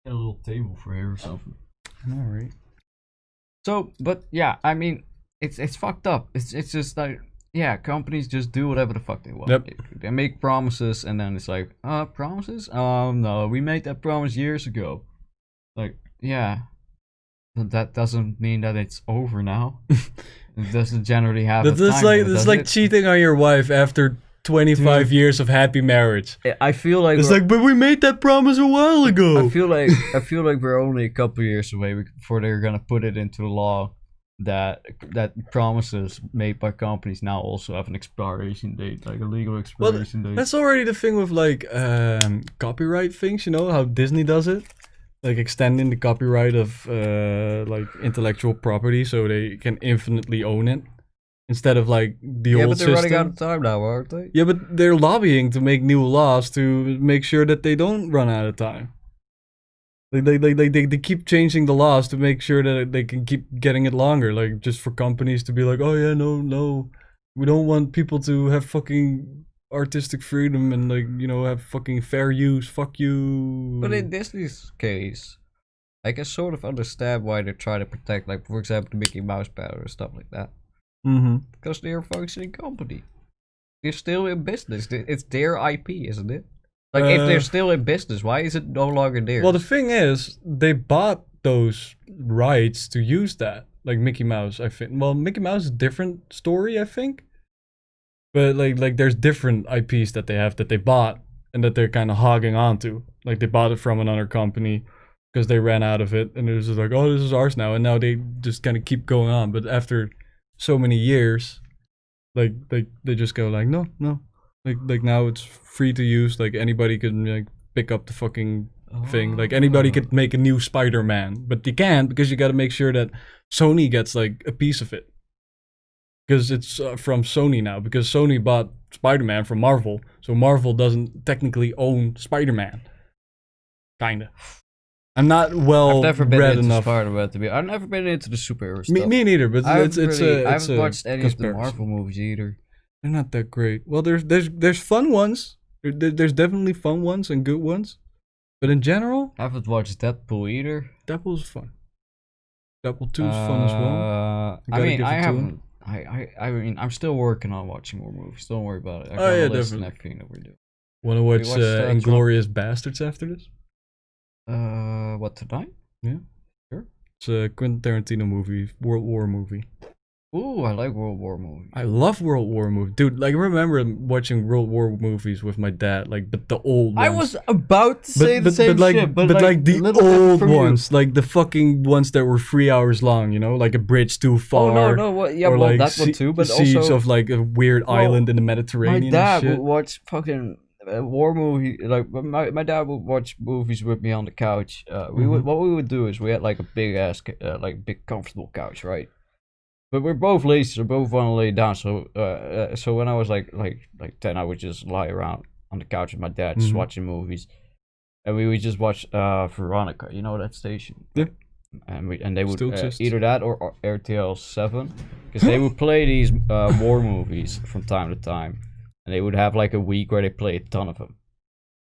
Get a little table for here or something. All right. So, but yeah, I mean, it's fucked up. It's just like, yeah, companies just do whatever the fuck they want. Yep. They make promises, and then it's like, promises? No, we made that promise years ago. Like, yeah, but that doesn't mean that it's over now. It doesn't generally happen. That's like cheating on your wife after 25 years of happy marriage. I feel like It's like, but we made that promise a while ago. I feel like we're only a couple years away before they're gonna put it into law that promises made by companies now also have an expiration date, like a legal expiration date. That's already the thing with like copyright things, you know how Disney does it, like extending the copyright of like intellectual property so they can infinitely own it instead of like the old but they're system. running out of time now, aren't they? Yeah, but they're lobbying to make new laws to make sure that they don't run out of time. They keep changing the laws to make sure that they can keep getting it longer, like just for companies to be like, oh yeah, no, we don't want people to have fucking artistic freedom and like, you know, have fucking fair use. Fuck you. But in Disney's case, I can sort of understand why they're trying to protect, like for example, the Mickey Mouse pattern or stuff like that. Because they're a functioning company. They're still in business. It's their IP, isn't it? Like, if they're still in business, why is it no longer theirs? Well, the thing is, they bought those rights to use that. Like Mickey Mouse, I think. Well, Mickey Mouse is a different story, I think. But like there's different IPs that they have that they bought and that they're kind of hogging onto. Like they bought it from another company because they ran out of it, and it was just like, oh, this is ours now, and now they just kind of keep going on. But after so many years, like they just go like, no. Like now it's free to use. Like anybody can like pick up the fucking thing. Like anybody could make a new Spider-Man, but you can't because you got to make sure that Sony gets like a piece of it. Because it's from Sony now. Because Sony bought Spider-Man from Marvel, so Marvel doesn't technically own Spider-Man. Kinda. I'm not I've never been read into enough. Spider-Man to be. I've never been into the superhero stuff. Me neither. But I haven't watched any of the Marvel movies either. They're not that great. Well, there's fun ones. There's definitely fun ones and good ones. But in general, I haven't watched Deadpool either. Deadpool's fun. Deadpool 2 is fun as well. I mean, I'm still working on watching more movies. Don't worry about it. I got Oh, yeah, a list and definitely. everything that we're doing. Want to watch watched, Inglourious Bastards after this? What, tonight? Yeah. Sure. It's a Quentin Tarantino movie, World War movie. Ooh, I like World War movies. I love World War movies. Dude, like I remember watching World War movies with my dad, like but the old ones. I was about to say the same shit, but like the little old from you. ones, like the fucking ones that were 3 hours long, you know, like A Bridge Too Far. Oh no, well, yeah, or well like that one too, but Siege also of like a weird island in the Mediterranean. my dad and shit. would watch fucking war movie. Like my dad would watch movies with me on the couch. What we would do is we had like a big ass, like big comfortable couch, right? But we're both lazy, so both want to lay down. So when I was like 10, I would just lie around on the couch with my dad, just watching movies, and we would just watch Veronica. You know that station? Yeah. And they would Still exists. either that or RTL 7, because they would play these war movies from time to time, and they would have like a week where they play a ton of them.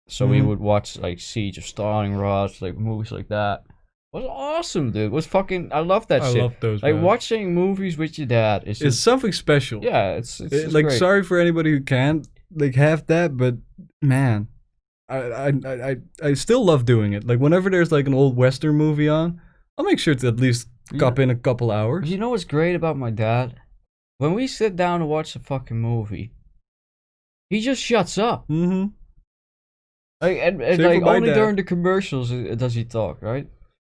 So we would watch like Siege of Stalingrad, like movies like that. It was awesome, dude. It was fucking. I love that shit. I love those. Like man. watching movies with your dad is It's just, something special. yeah, it's like great. sorry for anybody who can't like have that, but man, I still love doing it. Like whenever there's like an old Western movie on, I'll make sure to at least cop in a couple hours. You know what's great about my dad? When we sit down to watch a fucking movie, he just shuts up. Mm-hmm. Like and Same like for my only dad. during the commercials does he talk, right?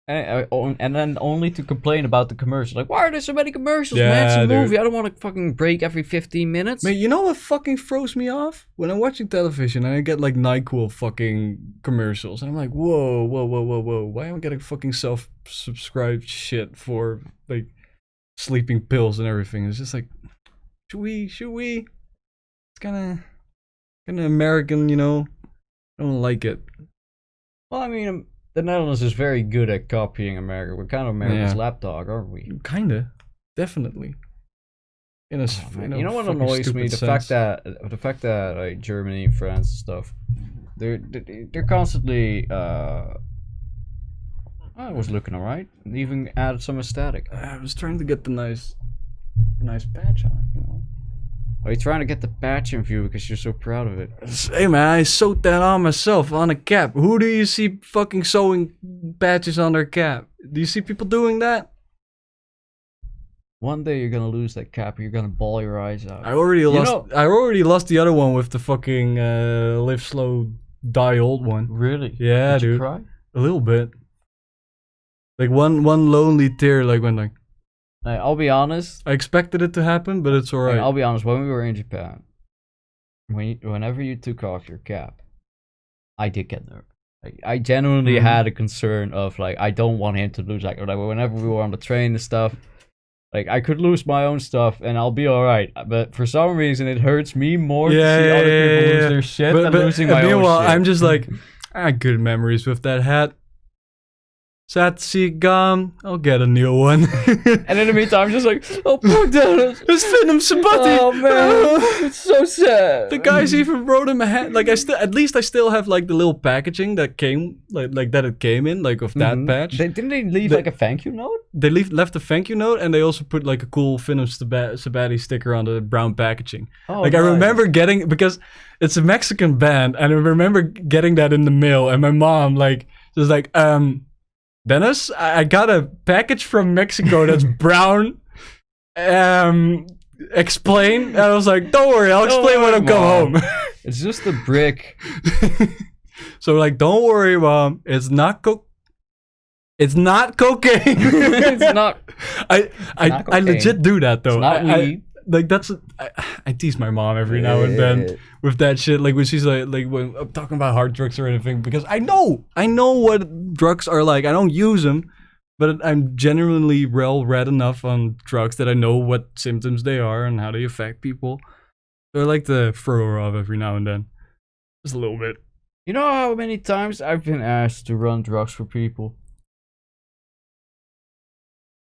And then only to complain about the commercials. Like, why are there so many commercials, man? It's a Yeah, dude. movie. I don't want to fucking break every 15 minutes. Man, you know what fucking throws me off? When I'm watching television and I get like NyQuil fucking commercials, and I'm like, whoa. Why am I getting fucking self-subscribed shit for like sleeping pills and everything? It's just like, should we? It's kind of American, you know? I don't like it. Well, I mean, the Netherlands is very good at copying America. We're kind of America's lapdog, aren't we? Kinda, definitely. In a, in a You know what fucking annoys me? stupid The fact that like Germany, France, and stuff, they're constantly. I was looking alright. Even added some aesthetic. I was trying to get the nice patch on, you know. Are you trying to get the patch in view because you're so proud of it? Hey man, I sewed that on myself on a cap. Who do you see fucking sewing patches on their cap? Do you see people doing that? one day you're gonna lose that cap. You're gonna bawl your eyes out. I already lost the other one with the fucking live slow, die old one. Really? Yeah, Did you dude. cry? A little bit. Like one lonely tear, like went like. I'll be honest. I expected it to happen, but it's alright. I'll be honest. When we were in Japan, whenever you took off your cap, I did get nervous. Like, I genuinely had a concern of like I don't want him to lose. Like whenever we were on the train and stuff, like I could lose my own stuff and I'll be alright. But for some reason, it hurts me more to see other people lose their shit than losing my own shit. Meanwhile, I'm just like, I had good memories with that hat. Sad to see it gone. I'll get a new one. And in the meantime, I'm just like, oh, poor Dennis. It's Venom Sabati. Oh man, it's so sad. The guys even wrote him a hat. Like at least I still have like the little packaging that came, like that it came in, like of that patch. Didn't they leave like a thank you note? They left a thank you note, and they also put like a cool Venom Sabati sticker on the brown packaging. Oh, like nice. I remember getting, because it's a Mexican band, and I remember getting that in the mail, and my mom like was like, Dennis, I got a package from Mexico that's brown. Explain. And I was like, don't worry, I'll explain when I come home. It's just a brick. So like, don't worry, Mom. It's not It's not cocaine. It's not. I legit do that though. It's not weed. Like that's I tease my mom every now and then with that shit. Like when she's like when I'm talking about hard drugs or anything, because I know what drugs are like. I don't use them, but I'm genuinely well read enough on drugs that I know what symptoms they are and how they affect people. So I like to throw her off every now and then, just a little bit. You know how many times I've been asked to run drugs for people?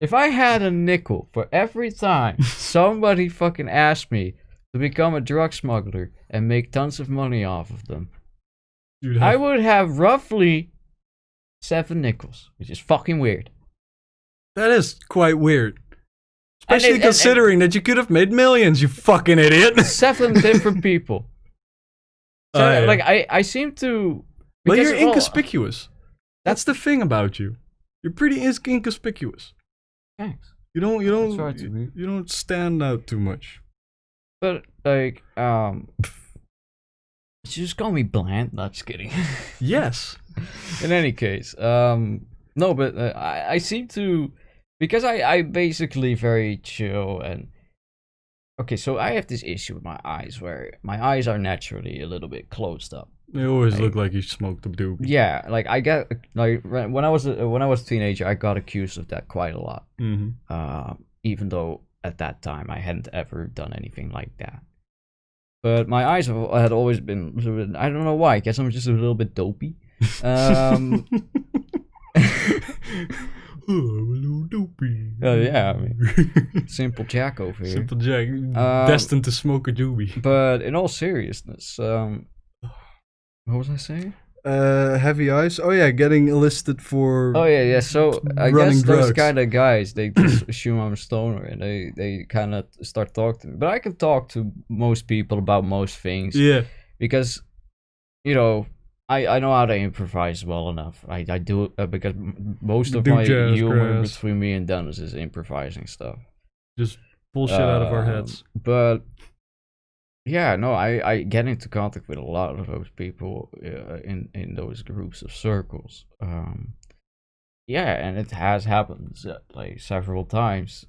If I had a nickel for every time somebody fucking asked me to become a drug smuggler and make tons of money off of them, I would have roughly 7 nickels, which is fucking weird. That is quite weird. Especially considering that you could have made millions, you fucking idiot. 7 different people. So, yeah. Like, I seem to... Well, you're inconspicuous. That's the thing about you. You're pretty inconspicuous. Thanks. You don't stand out too much. But like, just call me bland. Not just kidding. Yes. In any case, no, but I seem to, because I basically very chill and. Okay, so I have this issue with my eyes where my eyes are naturally a little bit closed up. They always look like you smoked a doobie. Yeah, like I get like when I was a teenager, I got accused of that quite a lot. Mm-hmm. Even though at that time I hadn't ever done anything like that. But my eyes had always been. I don't know why. I guess I'm just a little bit dopey. Oh, I'm a little dopey. Oh yeah, I mean, simple Jack over here. Simple Jack, destined to smoke a doobie. But in all seriousness, what was I saying? Heavy eyes. Oh yeah, getting enlisted for. Oh yeah. So I guess drugs. those kind of guys, they just assume I'm a stoner, and they kind of start talking to me. But I can talk to most people about most things. Yeah. Because, you know. I know how to improvise well enough. I do it because most of my humor between me and Dennis is improvising stuff. Just bullshit out of our heads. But yeah, no, I get into contact with a lot of those people in those groups of circles. Yeah, and it has happened like several times.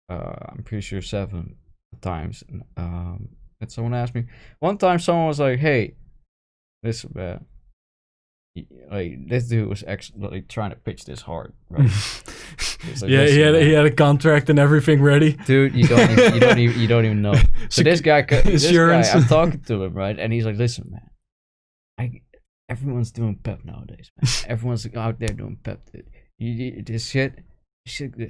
I'm pretty sure 7 times. And someone asked me one time. Someone was like, "Hey, listen, man. Like this dude was actually like trying to pitch this hard, right?" Like, yeah, he had a contract and everything ready. Dude, you don't even know. So this guy, I'm talking to him, right? And he's like, "Listen, man, everyone's doing pep nowadays, man. Everyone's out there doing pep. This shit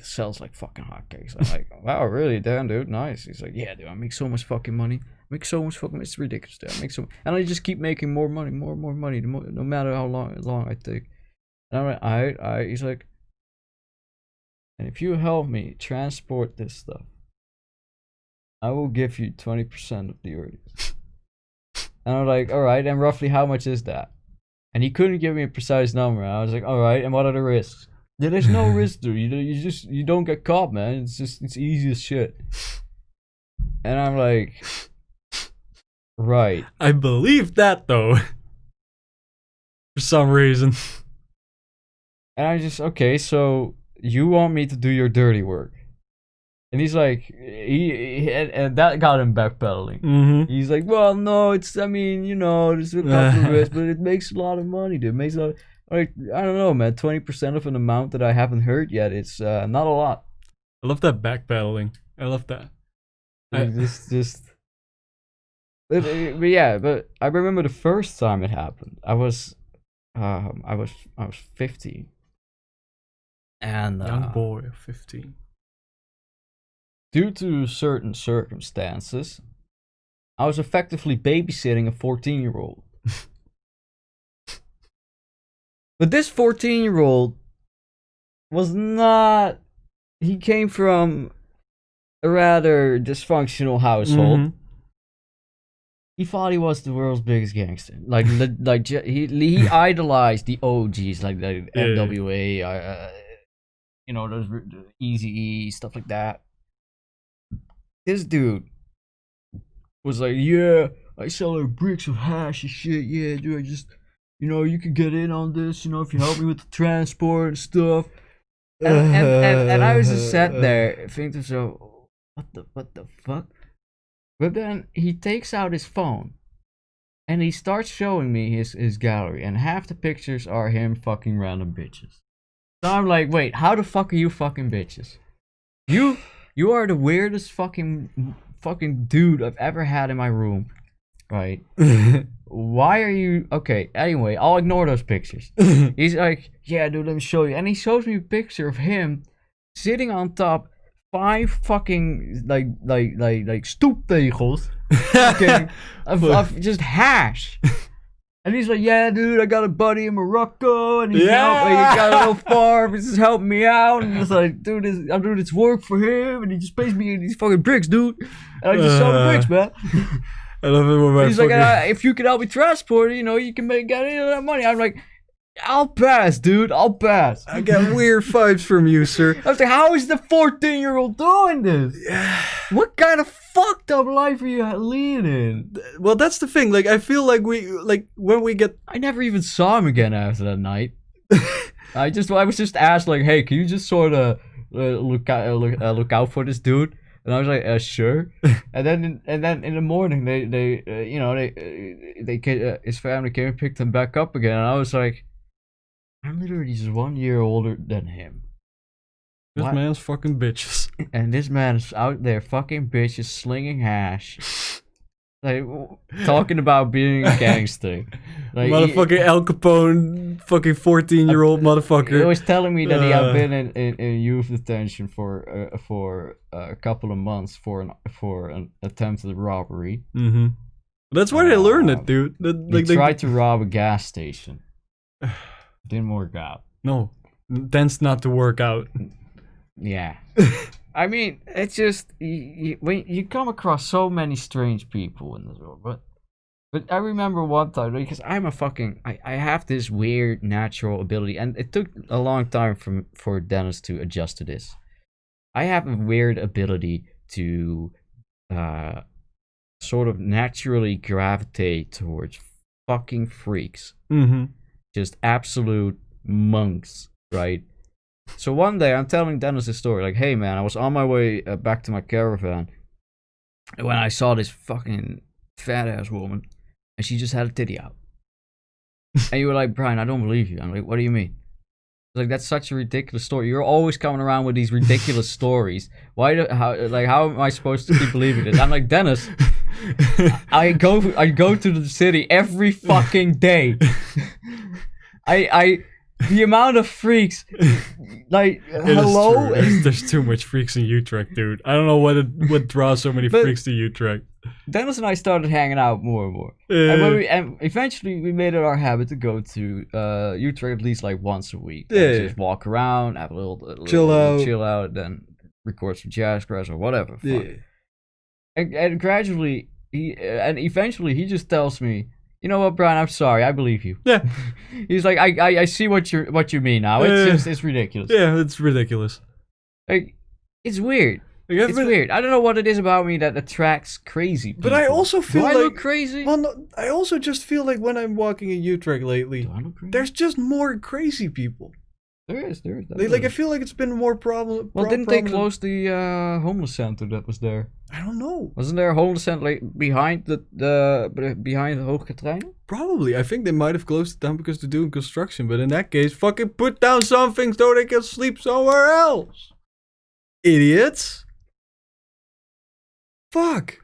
sells like fucking hotcakes." I'm like, "Wow, really? Damn, dude, nice." He's like, "Yeah, dude, I make so much fucking money. Make so much fucking, it's ridiculous, dude. I make so, and I just keep making more money, more money, no matter how long I take." And I'm like, I he's like, "And if you help me transport this stuff, I will give you 20% of the earnings." And I'm like, "All right, and roughly how much is that?" And he couldn't give me a precise number. I was like, "All right, and what are the risks?" There's no risk, dude. You don't get caught, man. It's easy as shit. And I'm like, right. I believe that though. For some reason. And I just, okay, so you want me to do your dirty work? And he's like, and that got him backpedaling. Mm-hmm. He's like, well, no, there's a couple of risks, but it makes a lot of money, dude. It makes a lot. Like, I don't know, man. 20% of an amount that I haven't heard yet. It's not a lot. I love that backpedaling. I love that. But yeah. But I remember the first time it happened. I was 15, and Young boy of 15. Due to certain circumstances, I was effectively babysitting a 14-year-old. But this 14-year-old was not. He came from a rather dysfunctional household. Mm-hmm. He thought he was the world's biggest gangster. He idolized the OGs, like the NWA, those Eazy-E, stuff like that. This dude was like, yeah, I sell her bricks of hash and shit. Yeah, dude, I just, you can get in on this, if you help me with the transport and stuff. And I was just sat there thinking, so, what the fuck? But then he takes out his phone and he starts showing me his gallery, and half the pictures are him fucking random bitches. So I'm like, wait, how the fuck are you fucking bitches? You are the weirdest fucking dude I've ever had in my room, right? Why are you... Okay, anyway, I'll ignore those pictures. He's like, yeah, dude, let me show you. And he shows me a picture of him sitting on top 5 fucking, like stoeptegels. Okay, of just hash. And he's like, yeah, dude, I got a buddy in Morocco, and he got a little farm, he's just helping me out, and it's like, dude, I'm doing this work for him, and he just pays me these fucking bricks, dude, and I just sell the bricks, man. I love it when my he's like, if you can help me transport it, you can get any of that money. I'm like, I'll pass, dude, I'll pass. I got weird vibes from you, sir. I was like, how is the 14-year-old doing this? Yeah. What kind of fucked up life are you leading? Well, that's the thing. Like, I feel like when we get... I never even saw him again after that night. I was just asked, like, hey, can you just sort of look out for this dude? And I was like, sure. And then in the morning, his family came and picked him back up again. And I was like, I'm literally just 1 year older than him. This man's fucking bitches. And this man is out there fucking bitches, slinging hash. Like, talking about being a gangster. Like, motherfucking Al Capone, fucking 14-year-old motherfucker. He was telling me that he had been in youth detention for a couple of months for an attempted robbery. Mm-hmm. That's where they learned it, dude. He tried to rob a gas station. Didn't work out. No, tends not to work out. Yeah. I mean, it's just when you come across so many strange people in this world, but I remember one time, because I have this weird natural ability, and it took a long time for Dennis to adjust to this. I have a weird ability to sort of naturally gravitate towards fucking freaks. Mm-hmm. Just absolute monks, right? So one day I'm telling Dennis this story, like, hey man, I was on my way back to my caravan when I saw this fucking fat ass woman, and she just had a titty out. And you were like, Brian, I don't believe you. I'm like, what do you mean? Like, that's such a ridiculous story. You're always coming around with these ridiculous stories. How am I supposed to keep believing this? I'm like, Dennis, I go to the city every fucking day. The amount of freaks, like, hello? There's too much freaks in Utrecht, dude. I don't know what draws so many freaks to Utrecht. Dennis and I started hanging out more and more. And eventually we made it our habit to go to Utrecht at least like once a week. Just walk around, have a little chill out, then record some Jazzgrass or whatever. Yeah. And gradually, eventually he just tells me, You know what, Brian? I'm sorry. I believe you. Yeah. He's like, I see what you mean now. It's ridiculous. Yeah, it's ridiculous. Like, it's weird. Like, It's weird. I don't know what it is about me that attracts crazy people. But I also feel Do I like look crazy? Well, no, I also just feel like when I'm walking in Utrecht lately, Do I look crazy? there's just more crazy people. There is. Like I feel like it's been more problem. Well, didn't they close the homeless center that was there? I don't know. Wasn't there a homeless center like behind the behind the Hoge Trein? Probably. I think they might have closed it down because they're doing construction. But in that case, fucking put down something so they can sleep somewhere else. Idiots. Fuck.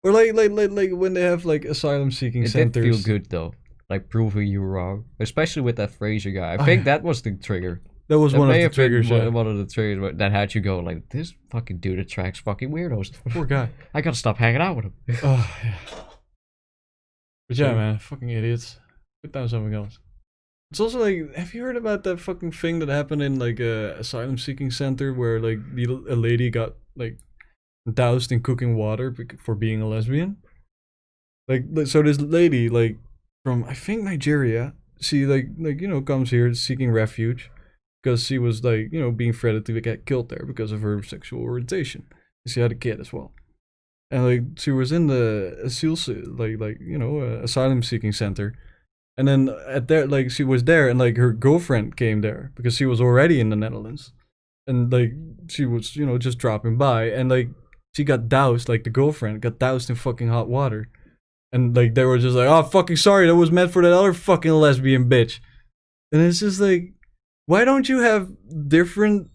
Or like when they have like asylum seeking It centers. did feel good though, like proving you wrong, especially with that Fraser guy. I think that was the trigger. That was one of the triggers. One of the triggers that had you go like, this fucking dude attracts fucking weirdos. Poor guy. I gotta stop hanging out with him. Oh yeah. But yeah, man, fucking idiots. Put down something else. It's also like, have you heard about that fucking thing that happened in like a asylum seeking center where like a lady got like doused in cooking water for being a lesbian? Like so this lady like from I think Nigeria, she like you know comes here seeking refuge because she was like you know being threatened to get killed there because of her sexual orientation. She had a kid as well. And like she was in the asylum seeking center, and then at there like she was there, and like her girlfriend came there because she was already in the Netherlands, and like she was you know just dropping by, and like she got doused, like the girlfriend got doused in fucking hot water, and like they were just like, oh fucking sorry, that was meant for that other fucking lesbian bitch, and it's just like, why don't you have different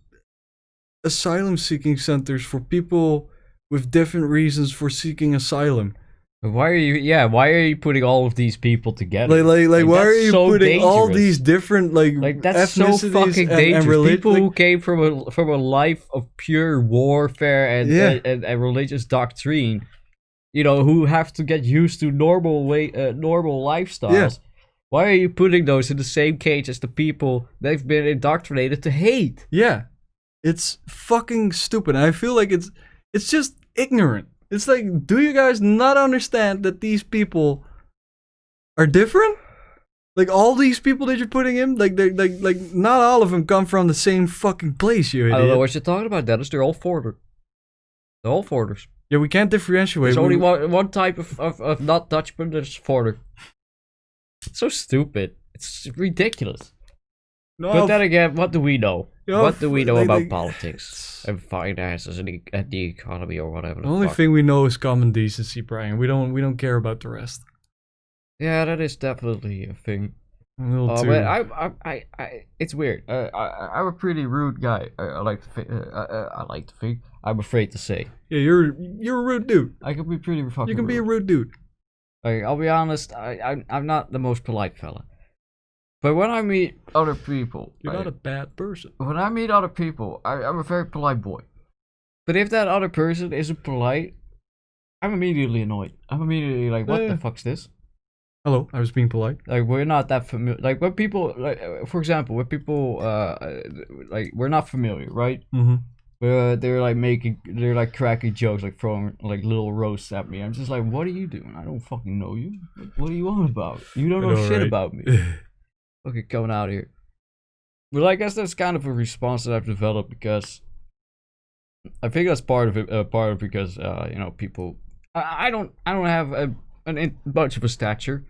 asylum seeking centers for people with different reasons for seeking asylum? Why are you putting all of these people together? Like why are you so putting all dangerous. these different like that's so ethnicities fucking and dangerous. religion? People who came from a life of pure warfare and religious doctrine, you know, who have to get used to normal lifestyles. Yeah. Why are you putting those in the same cage as the people they've been indoctrinated to hate? Yeah, it's fucking stupid. And I feel like it's just ignorant. It's like, do you guys not understand that these people are different? Like all these people that you're putting in, like not all of them come from the same fucking place, you idiot. I don't know what you're talking about, Dennis. They're all foreigners. They're all foreigners. Yeah, we can't differentiate. There's only one type of not Dutchman that's foreigner. It's so stupid. It's ridiculous. No, But then again, what do we know? Yeah, What do we know like- about like- politics and finances and the economy or whatever? The only thing we know is common decency, Brian. We don't care about the rest. Yeah, that is definitely a thing. A little too. But I, it's weird. I'm a pretty rude guy. I like to think. I'm afraid to say. Yeah, you're a rude dude. I can be pretty fucking. You can be a rude. rude dude. Like, I'll be honest. I'm not the most polite fella. But when I meet other people, You're not a bad person. when I meet other people, I'm a very polite boy. But if that other person isn't polite, I'm immediately annoyed. I'm immediately like, what the fuck's this? Hello, I was being polite. Like, we're not that familiar. Like, when people, like, for example, when people, like, we're not familiar, right? Mm-hmm. They're like cracking jokes, like throwing like little roasts at me. I'm just like, what are you doing? I don't fucking know you. What are you on about? You don't know shit about me. Okay, coming out here. But I guess that's kind of a response that I've developed because I think that's part of it. Because you know, people. I don't have much of a stature.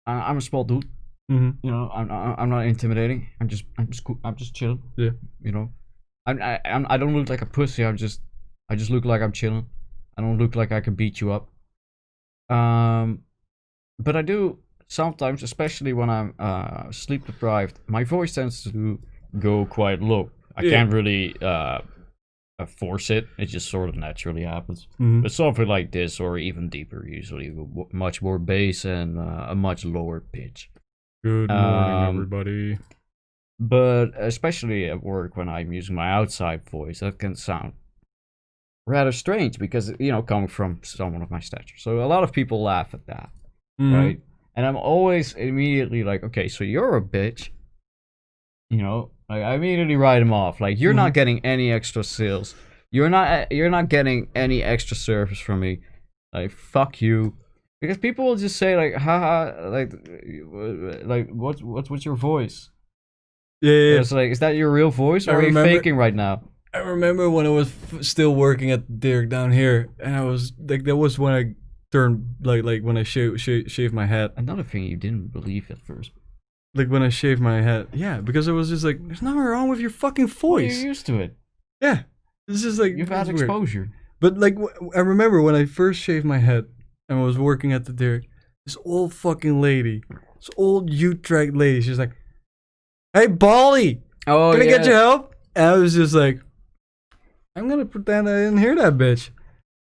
I'm a small dude. Mm-hmm. You know, I'm not intimidating. I'm just chilling. Yeah. You know, I don't look like a pussy. I just look like I'm chilling. I don't look like I can beat you up. But I do. Sometimes, especially when I'm sleep deprived, my voice tends to go quite low. I can't really force it. It just sort of naturally happens. Mm-hmm. But something like this, or even deeper, usually much more bass and a much lower pitch. Good morning, everybody. But especially at work, when I'm using my outside voice, that can sound rather strange because, you know, coming from someone of my stature. So a lot of people laugh at that, right? And I'm always immediately like, okay, so you're a bitch. You know, like, I immediately write him off. Like, you're not getting any extra sales. You're not getting any extra service from me. Like, fuck you. Because people will just say like, haha, like what's your voice? Yeah. It's like, is that your real voice, or I are you remember- faking right now? I remember when I was still working at Dirk down here, and I was like, that was when I turned like when I shaved my head. Another thing you didn't believe at first. Like when I shaved my head, yeah, because it was just like, there's nothing wrong with your fucking voice. You're used to it. Yeah, it's just like You've had it's weird. exposure. But like, I remember when I first shaved my head and I was working at the Dirk, this old fucking lady, this old Utrecht lady, she's like, "Hey, Bally, Oh, can I yeah. get your help?" And I was just like, I'm gonna pretend I didn't hear that bitch.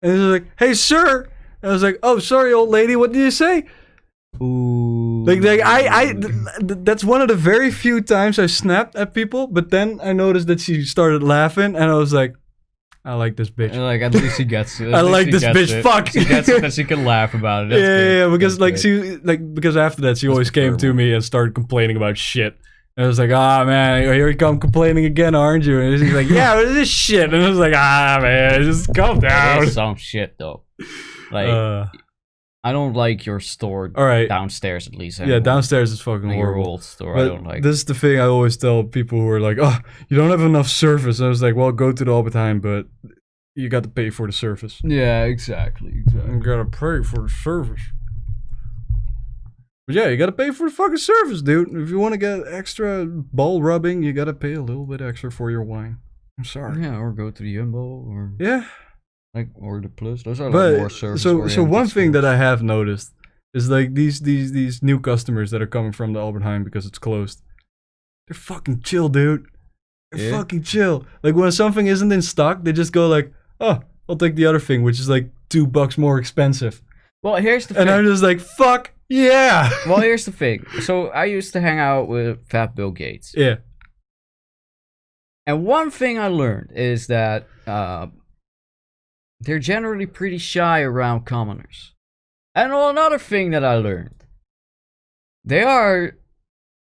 And she was like, "Hey, sir." And I was like, "Oh, sorry, old lady. What did you say?" Ooh. Like that's one of the very few times I snapped at people. But then I noticed that she started laughing, and I was like, I like this bitch. And, like, at least she gets it. I like this bitch. Fuck. She gets it, and she can laugh about it. That's Yeah, good. because That's like good. because after that she always came to preferable. me and started complaining about shit. And I was like, ah man, here you come complaining again, aren't you? And she's like, yeah, what is this shit? And I was like, ah man, just calm down. There's some shit though. Like, I don't like your store all right. downstairs, at least. Yeah, anymore. downstairs is fucking Like your horrible. old store, But I don't like. this is the thing I always tell people who are like, oh, you don't have enough service. And I was like, well, go to the Albert but you got to pay for the service. Yeah, exactly. You gotta pay for the service. But yeah, you gotta pay for the fucking service, dude. If you want to get extra ball rubbing, you gotta pay a little bit extra for your wine. I'm sorry. Yeah, or go to the Jumbo, or Yeah, or the Plus. Those are like more but service. so one thing that I have noticed is like these new customers that are coming from the Albertheim because it's closed. They're fucking chill, dude. They're Yeah. fucking chill. Like when something isn't in stock, they just go like, "Oh, I'll take the other thing, which is like $2 more expensive." Well, here's the And thing. I'm just like, "Fuck yeah!" Well, here's the thing. So I used to hang out with Fat Bill Gates, Yeah. and one thing I learned is that they're generally pretty shy around commoners. And another thing that I learned, they are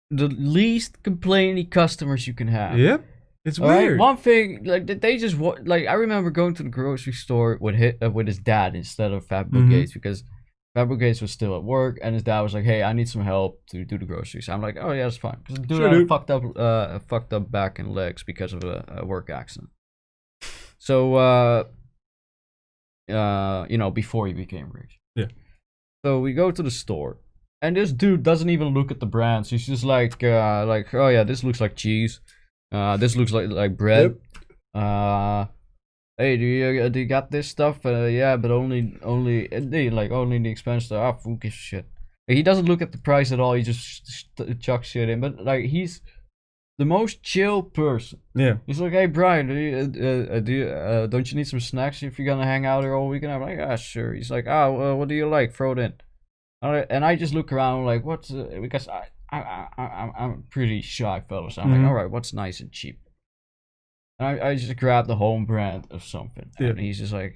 the least complainy customers you can have. Yep. It's All right? weird. One thing, like they just like I remember going to the grocery store with his dad instead of Fat Bill Mhm. Gates, because Fat Bill Gates was still at work, and his dad was like, "Hey, I need some help to do the groceries." I'm like, "Oh yeah, that's fine." Because the dude Sure, had a dude. fucked up back and legs because of a work accident. So you know, before he became rich. Yeah. So we go to the store, and this dude doesn't even look at the brands. He's just like, "Oh yeah, this looks like cheese. This looks like bread. Hey, do you got this stuff? Yeah, but only the expensive stuff. Ah, who gives a shit?" He doesn't look at the price at all. He just chucks shit in. But like, he's the most chill person. Yeah. He's like, "Hey Brian, don't you need some snacks if you're gonna hang out here all weekend?" I'm like, "Ah, sure." He's like, what do you like? Throw it in." And I just look around like, what's because I'm a pretty shy fellow, so I'm Mhm. like, all right, what's nice and cheap? And I just grabbed the home brand of something, and he's just like,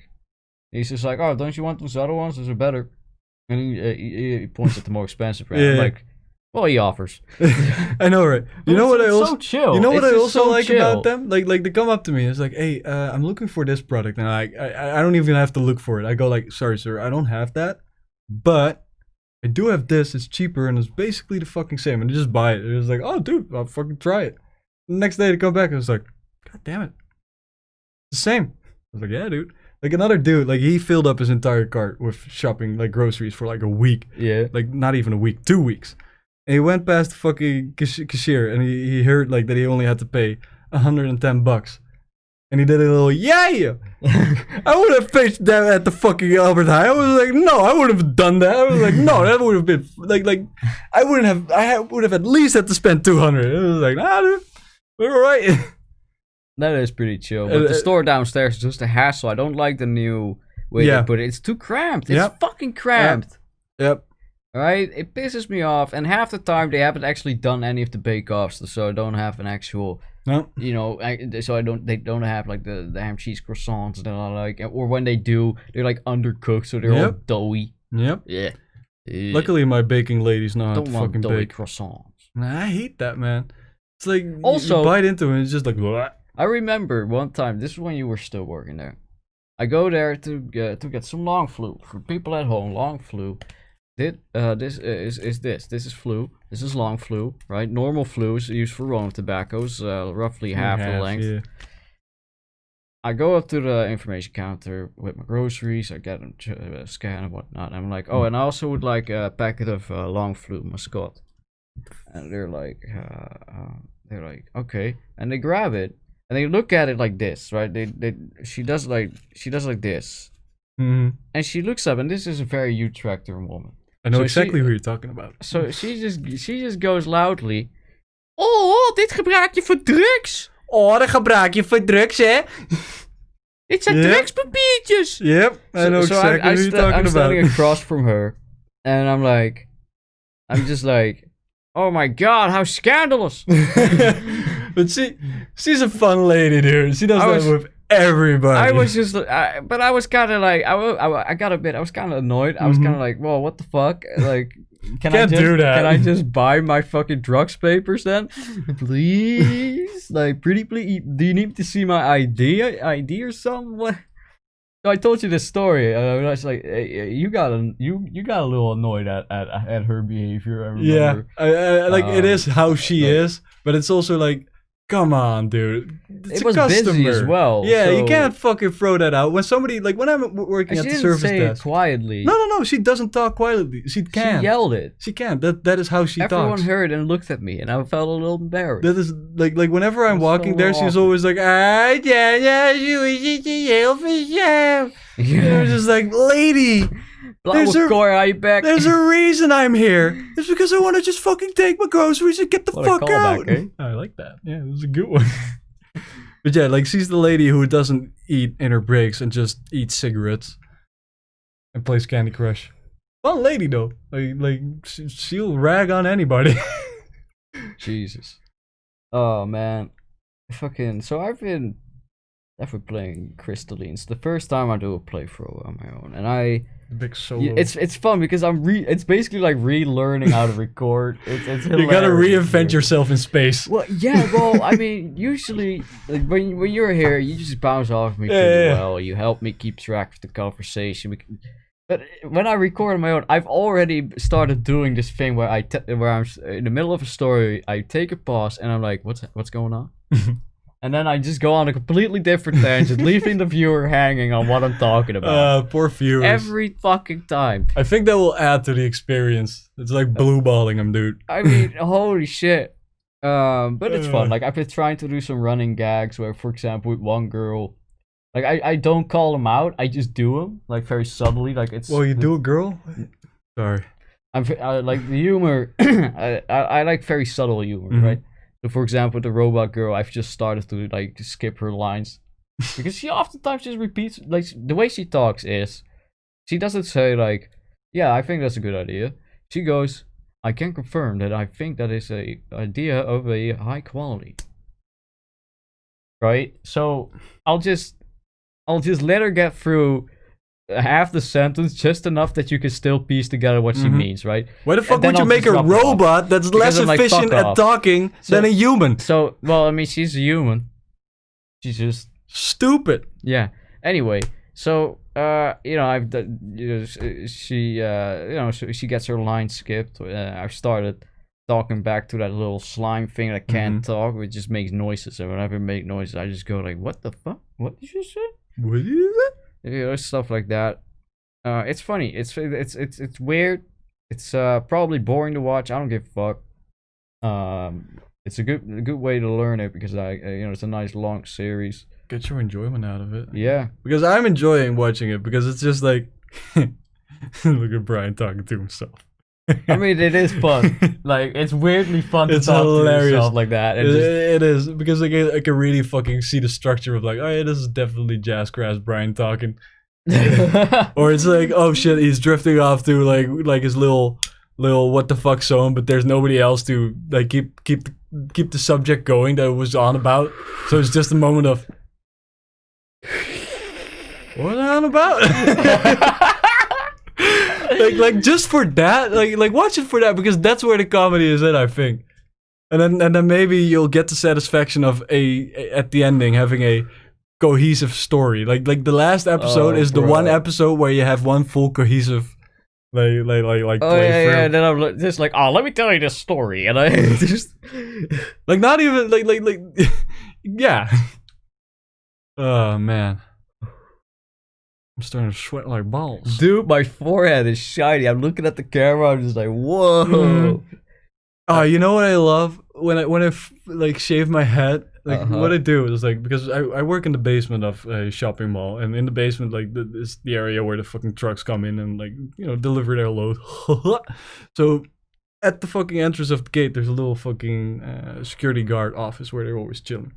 "Oh, don't you want those other ones? Those are better." And he points at the more expensive brand. I'm Yeah. like, "Well, he offers." I know, right? You know what I It's also so chill. You know what It's I just also so like chill. about them? Like they come up to me. It's like, "Hey, I'm looking for this product," and I don't even have to look for it. I go like, "Sorry, sir, I don't have that, but I do have this. It's cheaper and it's basically the fucking same." And they just buy it. It was like, "Oh, dude, I'll fucking try it." The next day they come back and it's like, "God damn it, it's the same." I was like, "Yeah, dude." Like another dude, like he filled up his entire cart with shopping, like groceries for like a week. Yeah. Like not even a week, 2 weeks. And he went past the fucking cashier and he heard like that he only had to pay $110. And he did a little yeah. I would have paid that at the fucking Albert Heijn. I was like, no, I would have done that. I was like, no, that would have been like I wouldn't have. Would have at least had to spend $200. It was like, nah, dude, we're all right. That is pretty chill. But the store downstairs is just a hassle. I don't like the new way Yeah. they put it. It's too cramped. It's Yep. fucking cramped. Yep. Right? It pisses me off. And half the time they haven't actually done any of the bake-offs, so I don't have an actual, No. you know, they don't have like the ham cheese croissants that I like. Or when they do, they're like undercooked, so they're all Yep. doughy. Yep. Yeah. Luckily, my baking ladies know how Don't to want fucking doughy bake. croissants. Nah, I hate that, man. It's like Also- you bite into it and it's just like, "Bleh." I remember one time, this is when you were still working there. I go there to get some long flu. For people at home, long flu. This is flu. This is long flu, right? Normal flu is used for rolling tobaccos, roughly half the length. Yeah. I go up to the information counter with my groceries. I get them to scan and whatnot. I'm like, oh, and I also would like a packet of long flu muscat. And they're like, okay, and they grab it and they look at it like this, right? She does like this, Mm-hmm. and she looks up, and this is a very Utrechter woman. I know So exactly she- who you're talking about. So she just goes loudly, oh, dit gebruik je voor drugs. Oh, dat gebruik je voor drugs, hè? Dit zijn Yep. drugspapiertjes. Yep, I know exactly who you're talking I'm standing about. across from her, and I'm just like, oh my god, how scandalous! But she's a fun lady, dude. She does I that was- with everybody. I was just, but I was kind of like, I got a bit, I was kind of annoyed. I was kind of like, well, what the fuck? Like, Can't do that. Can I just buy my fucking drugs papers then, please? Like, pretty please. Do you need to see my ID or something? What? So I told you this story. I was like, hey, you got a little annoyed at her behavior. I remember. Yeah, I like it is how she like- is, but it's also like, come on, dude. It's It a was customer. busy as well. Yeah, you so- can't fucking throw that out when somebody like when I'm working She at the didn't service say desk. it quietly. No, she doesn't talk quietly. She can. She yelled it. She can. That is how she Everyone talks. heard and looked at me, and I felt a little embarrassed. That is like whenever I'm That's walking so there, she's awkward. always like, ah, yeah, you heel for you. And I'm just like, lady, there's a- back. there's a reason I'm here. It's because I want to just fucking take my groceries and get the What a fuck callback, out. eh? I like that. Yeah, it was a good one. But yeah, like she's the lady who doesn't eat in her breaks and just eats cigarettes and plays Candy Crush. Fun lady though. Like she'll rag on anybody. Jesus. Oh man, fucking. So I've been playing Crystallines. The first time I do a playthrough on my own, and Big solo. it's fun because it's basically like relearning how to record. It's You gotta hilarious, reinvent dude. yourself in space. Well, yeah. Well, I mean, usually, like when you're here, you just bounce off me Yeah, pretty yeah. well. You help me keep track of the conversation. But when I record on my own, I've already started doing this thing where where I'm in the middle of a story, I take a pause and I'm like, what's going on? And then I just go on a completely different tangent, leaving the viewer hanging on what I'm talking about. Poor viewers. Every fucking time. I think that will add to the experience. It's like blue balling them, dude. I mean, holy shit. But it's fun. Uh. Like, I've been trying to do some running gags where, for example, with one girl, like, I don't call them out. I just do them, like, very subtly. Like, it's. Well, you do it, girl? Sorry. I like the humor. I like very subtle humor, Mhm. right? So, for example, the robot girl, I've just started to like skip her lines because she oftentimes just repeats. Like the way she talks is, she doesn't say like, "Yeah, I think that's a good idea." She goes, "I can confirm that I think that is a idea of a high quality." Right. So I'll just let her get through half the sentence, just enough that you can still piece together what she Mhm. means, right? Why the fuck then would you I'll make just a drop it off. robot that's less I'm like, fuck efficient at off. talking So- than a human? So, well, I mean, she's a human. She's just, Stupid. yeah. Anyway, so, you know, I've done, she, so she gets her line skipped. I've started talking back to that little slime thing that can't talk, it just makes noises. And whenever it makes noises, I just go like, what the fuck? What did you say? What is it? You know, stuff like that. It's funny. It's weird. It's probably boring to watch. I don't give a fuck. It's a good way to learn it because it's a nice long series. Get your enjoyment out of it. Yeah. Because I'm enjoying watching it because it's just like, look at Brian talking to himself. I mean, it is fun. Like, it's weirdly fun to It's talk hilarious. to yourself like that. And It is because like I can really fucking see the structure of like, oh yeah, this is definitely Jazzgrass Brian talking. Or it's like, oh shit, he's drifting off to like his little what the fuck zone, but there's nobody else to like keep the subject going that it was on about. So it's just a moment of what on about? like just for that, like watch it for that because that's where the comedy is at, I think. And then maybe you'll get the satisfaction of at the ending having a cohesive story. Like the last episode Oh, is the bro. one episode where you have one full cohesive like Oh play yeah, through. yeah. And then I'm just like, oh, let me tell you this story, and I just Like not even like yeah. Oh man. I'm starting to sweat like balls. dude, my forehead is shiny. I'm looking at the camera. I'm just like, whoa. Mhm. Oh, you know what I love when I like shave my head. Like what I do is like because I work in the basement of a shopping mall, and in the basement like is the area where the fucking trucks come in and like deliver their load. So at the fucking entrance of the gate, there's a little fucking security guard office where they're always chilling,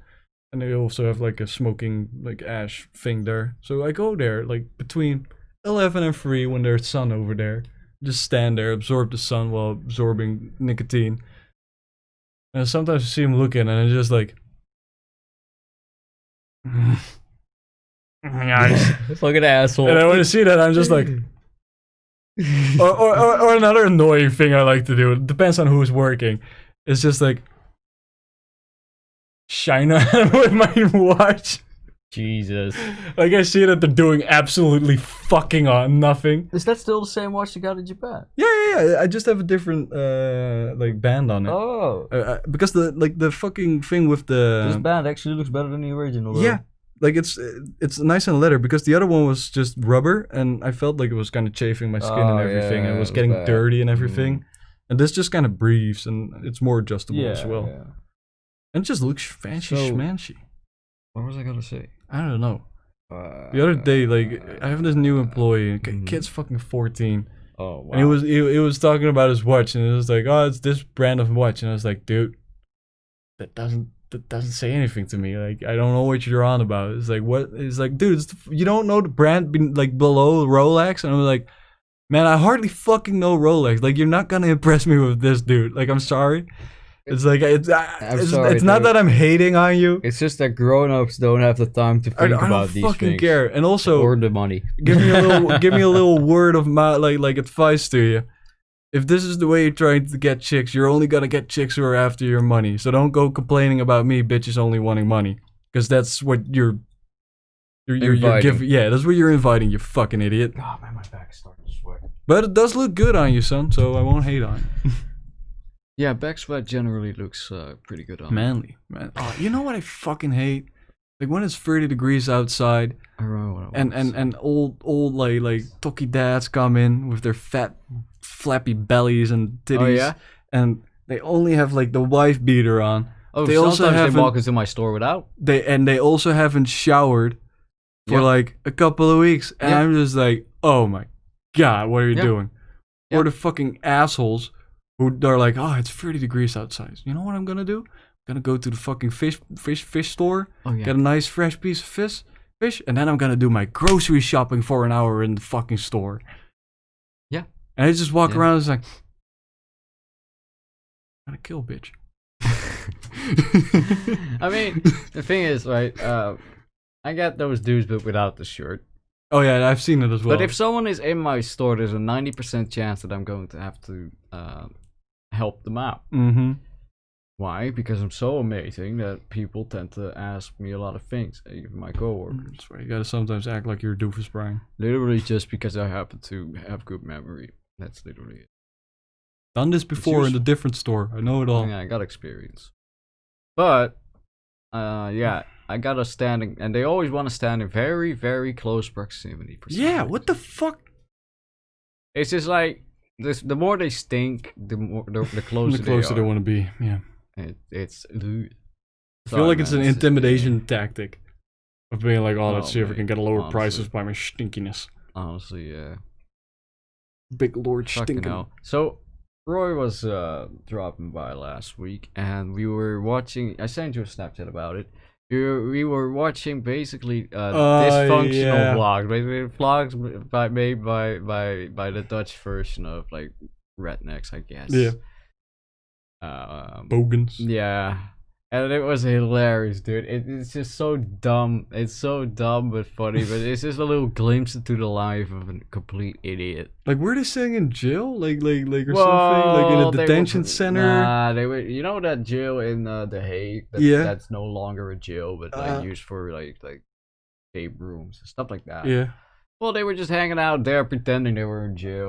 and they also have like a smoking like ash thing there. So I go there like between 11 and 3 when there's sun over there. Just stand there, absorb the sun while absorbing nicotine. And sometimes I see him looking, and I'm just like, Fucking asshole. and I want to see that. I'm just like, or another annoying thing I like to do. It depends on who's working. It's just like shine on with my watch. Jesus. Like I see that they're doing absolutely fucking on nothing. Is that still the same watch you got in Japan? Yeah. I just have a different like band on it. Oh. Because the fucking thing with This the band actually looks better than the original. Though. yeah, like it's nice and leather because the other one was just rubber and I felt like it was kind of chafing my skin and everything and it was getting bad. dirty and everything. And this just kind of breathes and it's more adjustable as well. Yeah. And it just looks fancy schmancy. What was I gonna say? I don't know. The other day, like I have this new employee, kid's fucking 14. Oh wow. And he was talking about his watch and it was like, oh, it's this brand of watch, and I was like, dude, that doesn't say anything to me. Like I don't know what you're on about. It's like what? It's like, dude, you don't know the brand like below Rolex, and I'm like, man, I hardly fucking know Rolex. Like you're not gonna impress me with this, dude. Like I'm sorry. It's like it's sorry, it's not dude. that I'm hating on you. It's just that grown-ups don't have the time to think I about don't these fucking things. care. And also, Or the money. give me a little word of my like advice to you. If this is the way you're trying to get chicks, you're only gonna get chicks who are after your money. So don't go complaining about me, bitches only wanting money, because that's what you're giving. Yeah, that's what you're inviting. You fucking idiot. Oh man, my back's starting to sweat. But it does look good on you, son. So I won't hate on it. Yeah, back sweat generally looks pretty good on. Manly, man. Oh, you know what I fucking hate? Like when it's 30 degrees outside, I remember what it was. and old like toki dads come in with their fat flappy bellies and titties. Oh yeah. And they only have like the wife beater on. Oh, they sometimes also they haven't walk into my store without. they also haven't showered for Yeah. like a couple of weeks, and Yeah. I'm just like, oh my god, what are you Yeah. doing? Yeah. Or the fucking assholes who are like, oh, it's 30 degrees outside. You know what I'm gonna do? I'm gonna go to the fucking fish store, Oh yeah. get a nice fresh piece of fish, and then I'm gonna do my grocery shopping for an hour in the fucking store. Yeah. And I just walk Yeah. around and it's like, I'm gonna kill bitch. I mean, the thing is, right? I got those dudes, but without the shirt. Oh yeah, I've seen it as well. But if someone is in my store, there's a 90% chance that I'm going to have to help them out. Mm-hmm. Why? Because I'm so amazing that people tend to ask me a lot of things, even my coworkers. That's why you gotta sometimes act like you're a doofus, Brian. Literally just because I happen to have good memory. That's literally it. Done this before in a useful. different store. I know it all. Yeah, I got experience. But, yeah, I got a standing, and they always want to stand in very, very close proximity. For some Yeah, reason. what the fuck? It's just like, the more they stink, the closer, The closer they are. want to be. Yeah. It's. I feel like it's an intimidation tactic of being like, oh, let's see if we mate, can get lower honestly. prices by my stinkiness. Honestly, yeah. Big Lord Fucking stinking. hell. So, Roy was dropping by last week, and we were watching. I sent you a Snapchat about it. We were watching basically dysfunctional yeah. vlogs, basically vlogs made by the Dutch version of like rednecks, I guess. Yeah. Bogans. Yeah. And it was hilarious, dude. It's just so dumb. It's so dumb but funny. But it's just a little glimpse into the life of a complete idiot. Like, were they saying in jail? Like or something? Like in Well, a they detention were- center? Nah, they were. You know that jail in The Hague? Yeah. That's no longer a jail, but like used for like escape rooms and stuff like that. Yeah. Well, they were just hanging out there pretending they were in jail.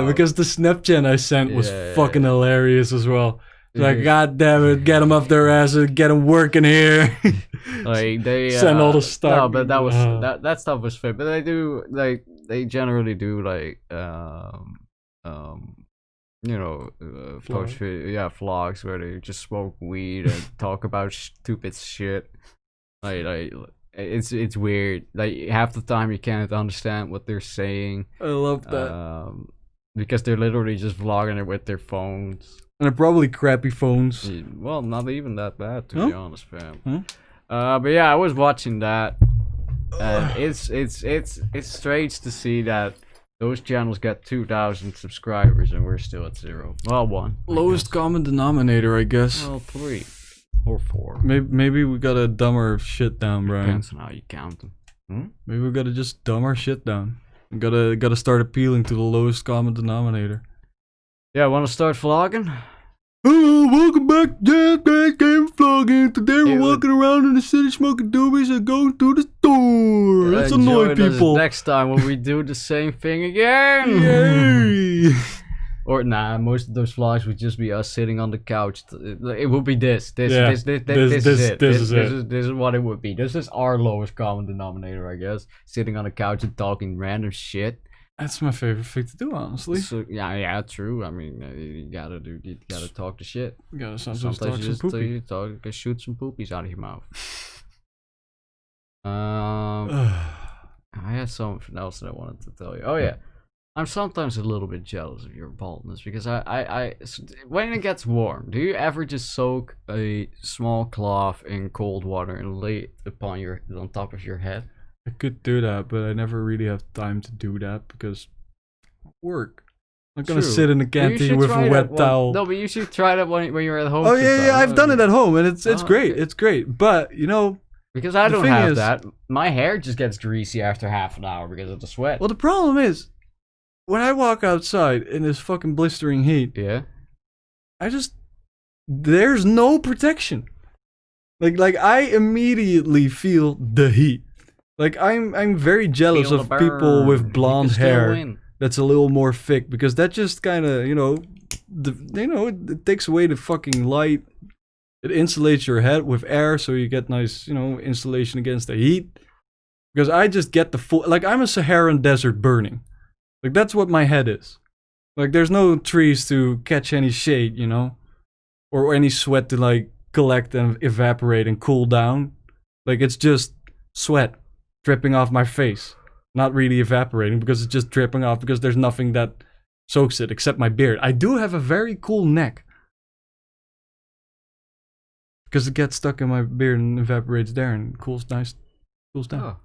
Because the Snapchat I sent was fucking hilarious as well. Like, god damn it, get them up their asses, get them working here. Like they send all the stuff. No, but that was that stuff was fit. But they do they generally do post vlogs where they just smoke weed and talk about stupid shit. Like it's weird. Like half the time you can't understand what they're saying. I love that. Because they're literally just vlogging it with their phones. And they're probably crappy phones. Well, not even that bad, to be honest, fam. But yeah, I was watching that, and it's strange to see that those channels got 2,000 subscribers and we're still at 0. Well, 1. Lowest common denominator, I guess. Well, 3 or 4. Maybe we gotta dumb our shit down, Brian. Depends on how you count them. Maybe we gotta just dumb our shit down. We gotta start appealing to the lowest common denominator. Yeah, want to start vlogging? Hello, welcome back to Jazzgrass Game Vlogging. Today we're walking around in the city smoking doobies and going to the store. Let's annoy people. Next time when we do the same thing again. Yay! Or nah, most of those vlogs would just be us sitting on the couch. It would be this is it. This is what it would be. This is our lowest common denominator, I guess. Sitting on the couch and talking random shit. That's my favorite thing to do, honestly. So, yeah, true. I mean, you gotta talk the shit. You gotta sometimes talk some poopy. Shoot some poopies out of your mouth. I had something else that I wanted to tell you. Oh yeah, I'm sometimes a little bit jealous of your baldness because I when it gets warm, do you ever just soak a small cloth in cold water and lay it on top of your head? I could do that, but I never really have time to do that because work. I'm not gonna sit in the canteen with a wet towel. No, but you should try that when you're at home. Oh yeah, I've done it at home, and it's great. Okay. It's great, but you know, because I don't have that. My hair just gets greasy after half an hour because of the sweat. Well, the problem is when I walk outside in this fucking blistering heat. Yeah. There's no protection. Like I immediately feel the heat. Like I'm very jealous of people with blonde hair that's a little more thick because that just kind of it takes away the fucking light. It insulates your head with air so you get nice insulation against the heat. Because I just get the full I'm a Saharan desert burning. Like that's what my head is. Like there's no trees to catch any shade, or any sweat to collect and evaporate and cool down. Like it's just sweat dripping off my face, not really evaporating because it's just dripping off because there's nothing that soaks it except my beard. I do have a very cool neck because it gets stuck in my beard and evaporates there and cools down. Oh.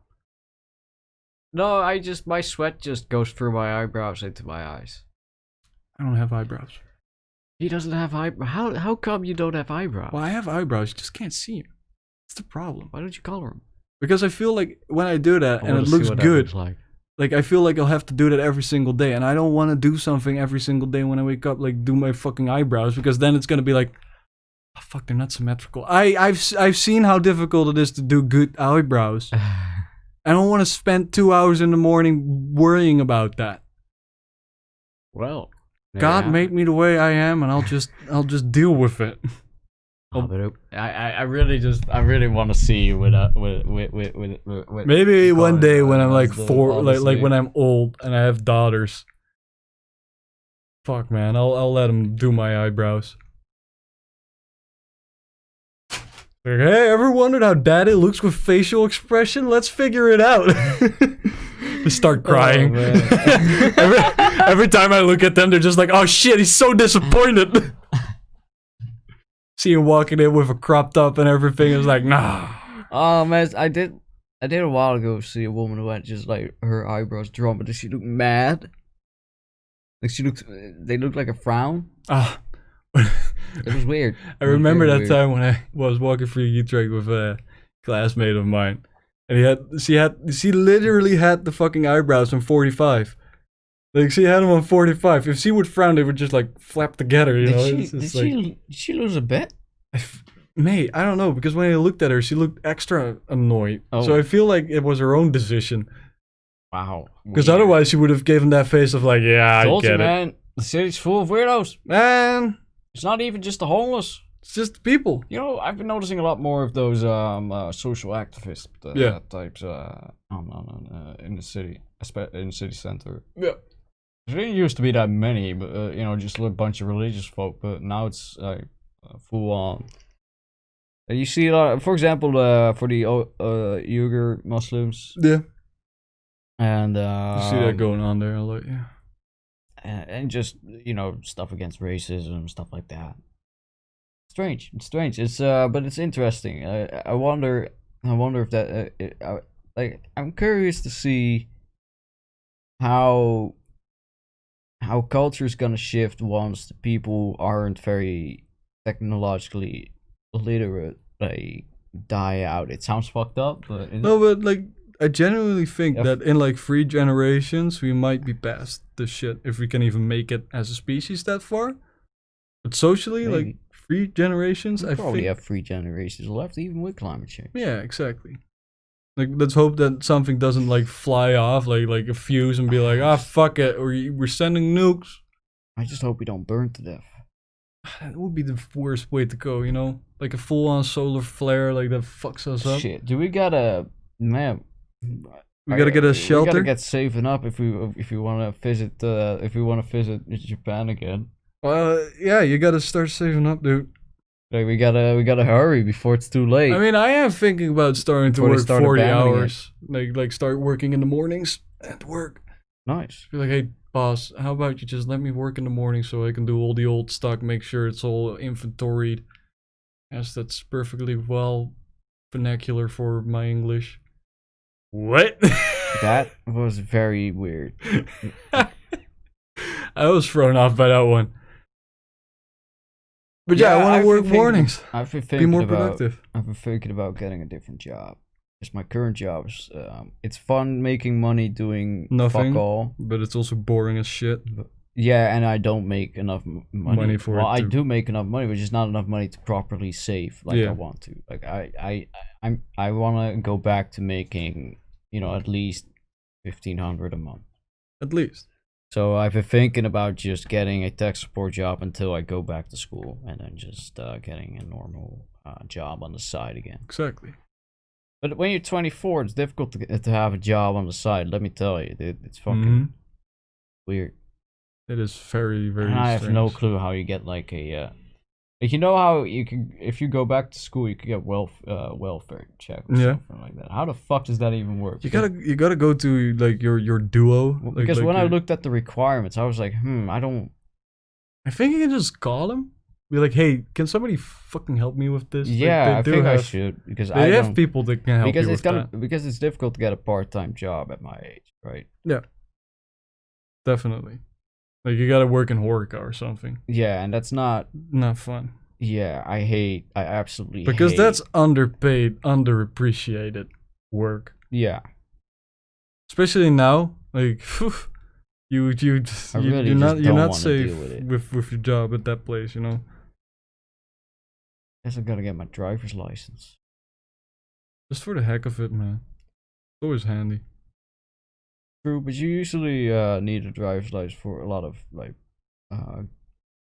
No, my sweat just goes through my eyebrows into my eyes. I don't have eyebrows. He doesn't have eyebrows. How come you don't have eyebrows? Well, I have eyebrows, you just can't see them. That's the problem. Why don't you color them? Because I feel like when I do that and it looks good, like I feel like I'll have to do that every single day, and I don't want to do something every single day when I wake up, like do my fucking eyebrows, because then it's gonna be like, oh fuck, they're not symmetrical. I've seen how difficult it is to do good eyebrows. I don't want to spend 2 hours in the morning worrying about that. Well, God made me the way I am, and I'll just deal with it. But I really want to see you with maybe one day when I'm like when I'm old and I have daughters. Fuck man, I'll let them do my eyebrows. Like, hey, ever wondered how daddy looks with facial expression? Let's figure it out. Just start crying. Oh, every time I look at them, they're just like, oh shit, he's so disappointed. See him walking in with a crop top and everything. Is like, nah. Oh man, I did a while ago see a woman who had just like her eyebrows drawn, but did she look mad? Like they looked like a frown. It was weird. I remember that time when I was walking through Utrecht with a classmate of mine, and she literally had the fucking eyebrows on 45. Like she had them on 45. If she would frown, they would just like flap together. Did she lose a bet? Mate, I don't know, because when I looked at her, she looked extra annoyed. Oh. So I feel like it was her own decision. Wow. Because weird. otherwise, you would have given that face of like, yeah, I Told you, get it. man. The city's full of weirdos. Man, It's not even just the homeless. it's just people. You know, I've been noticing a lot more of those social activist types in the city, in the city center. Yeah. There didn't used to be that many, but you know, just a bunch of religious folk. But now it's full on. You see a lot, for example, for the Uyghur Muslims, Yeah. and You see that going on there a lot, yeah. and just you know stuff against racism, stuff like that. Strange. It's strange. It's but it's interesting. I wonder if that like I'm curious to see how culture is gonna shift once the people aren't very technologically literate. Like die out. It sounds fucked up, but No, but like I genuinely think Yeah. that in like 3 generations we might be past this shit if we can even make it as a species that far. But socially, like Maybe. 3 generations, we I probably think. have 3 generations left, even with climate change. Yeah, exactly. Like let's hope that something doesn't like fly off, like a fuse and be like, ah, fuck it, we're sending nukes. I just hope we don't burn to death. That would be the worst way to go, you know, like a full-on solar flare, like that fucks us up. Shit, do we gotta, man? We gotta get a We shelter. gotta get saving up if we want to visit Japan again. Yeah, you gotta start saving up, dude. Like we gotta hurry before it's too late. I mean, I am thinking about starting to Before they work start 40 abandoning it. hours. Like start working in the mornings at work. Nice. Be like, hey, boss, how about you just let me work in the morning so I can do all the old stock, make sure it's all inventoried. Yes, that's perfectly well vernacular for my English. What? That was very weird. I was thrown off by that one. But yeah, I want I've to work been thinking- mornings. I've been Be thinking more about. productive. I've been thinking about getting a different job. Because my current job is, it's fun making money doing Nothing. fuck all. But it's also boring as shit. Yeah, and I don't make enough money. Money for well, it I to- do make enough money, but just not enough money to properly save like Yeah. I want to. Like I want to go back to making, you know, at least 1,500 a month. At least. So I've been thinking about just getting a tech support job until I go back to school, and then just getting a normal job on the side again. Exactly. But when you're 24, it's difficult to have a job on the side. Let me tell you, dude, it's fucking Mhm. weird. It is very, very And I have no strange. clue how you get like a, like you know how you can, if you go back to school, you could get welfare check or Yeah. something like that. How the fuck does that even work? You gotta go to like your duo. Like, Because like when I your- looked at the requirements, I was like, I don't. I think you can just call them. Be like, hey, can somebody fucking help me with this? Like, Yeah, they I do think I have- should because They I have don't. people that can help Because you it's with gonna that. because it's difficult to get a part-time job at my age, right? Definitely. Like you gotta work in Horeca or something. Yeah, and that's not. Not fun. Yeah, I absolutely Because hate- that's underpaid, underappreciated work. yeah. Especially now, like you're really not just you're don't not wanna safe deal with it. with your job at that place, you know. Guess I gotta get my driver's license. Just for the heck of it, man. It's always handy. True, but you usually need a driver's license for a lot of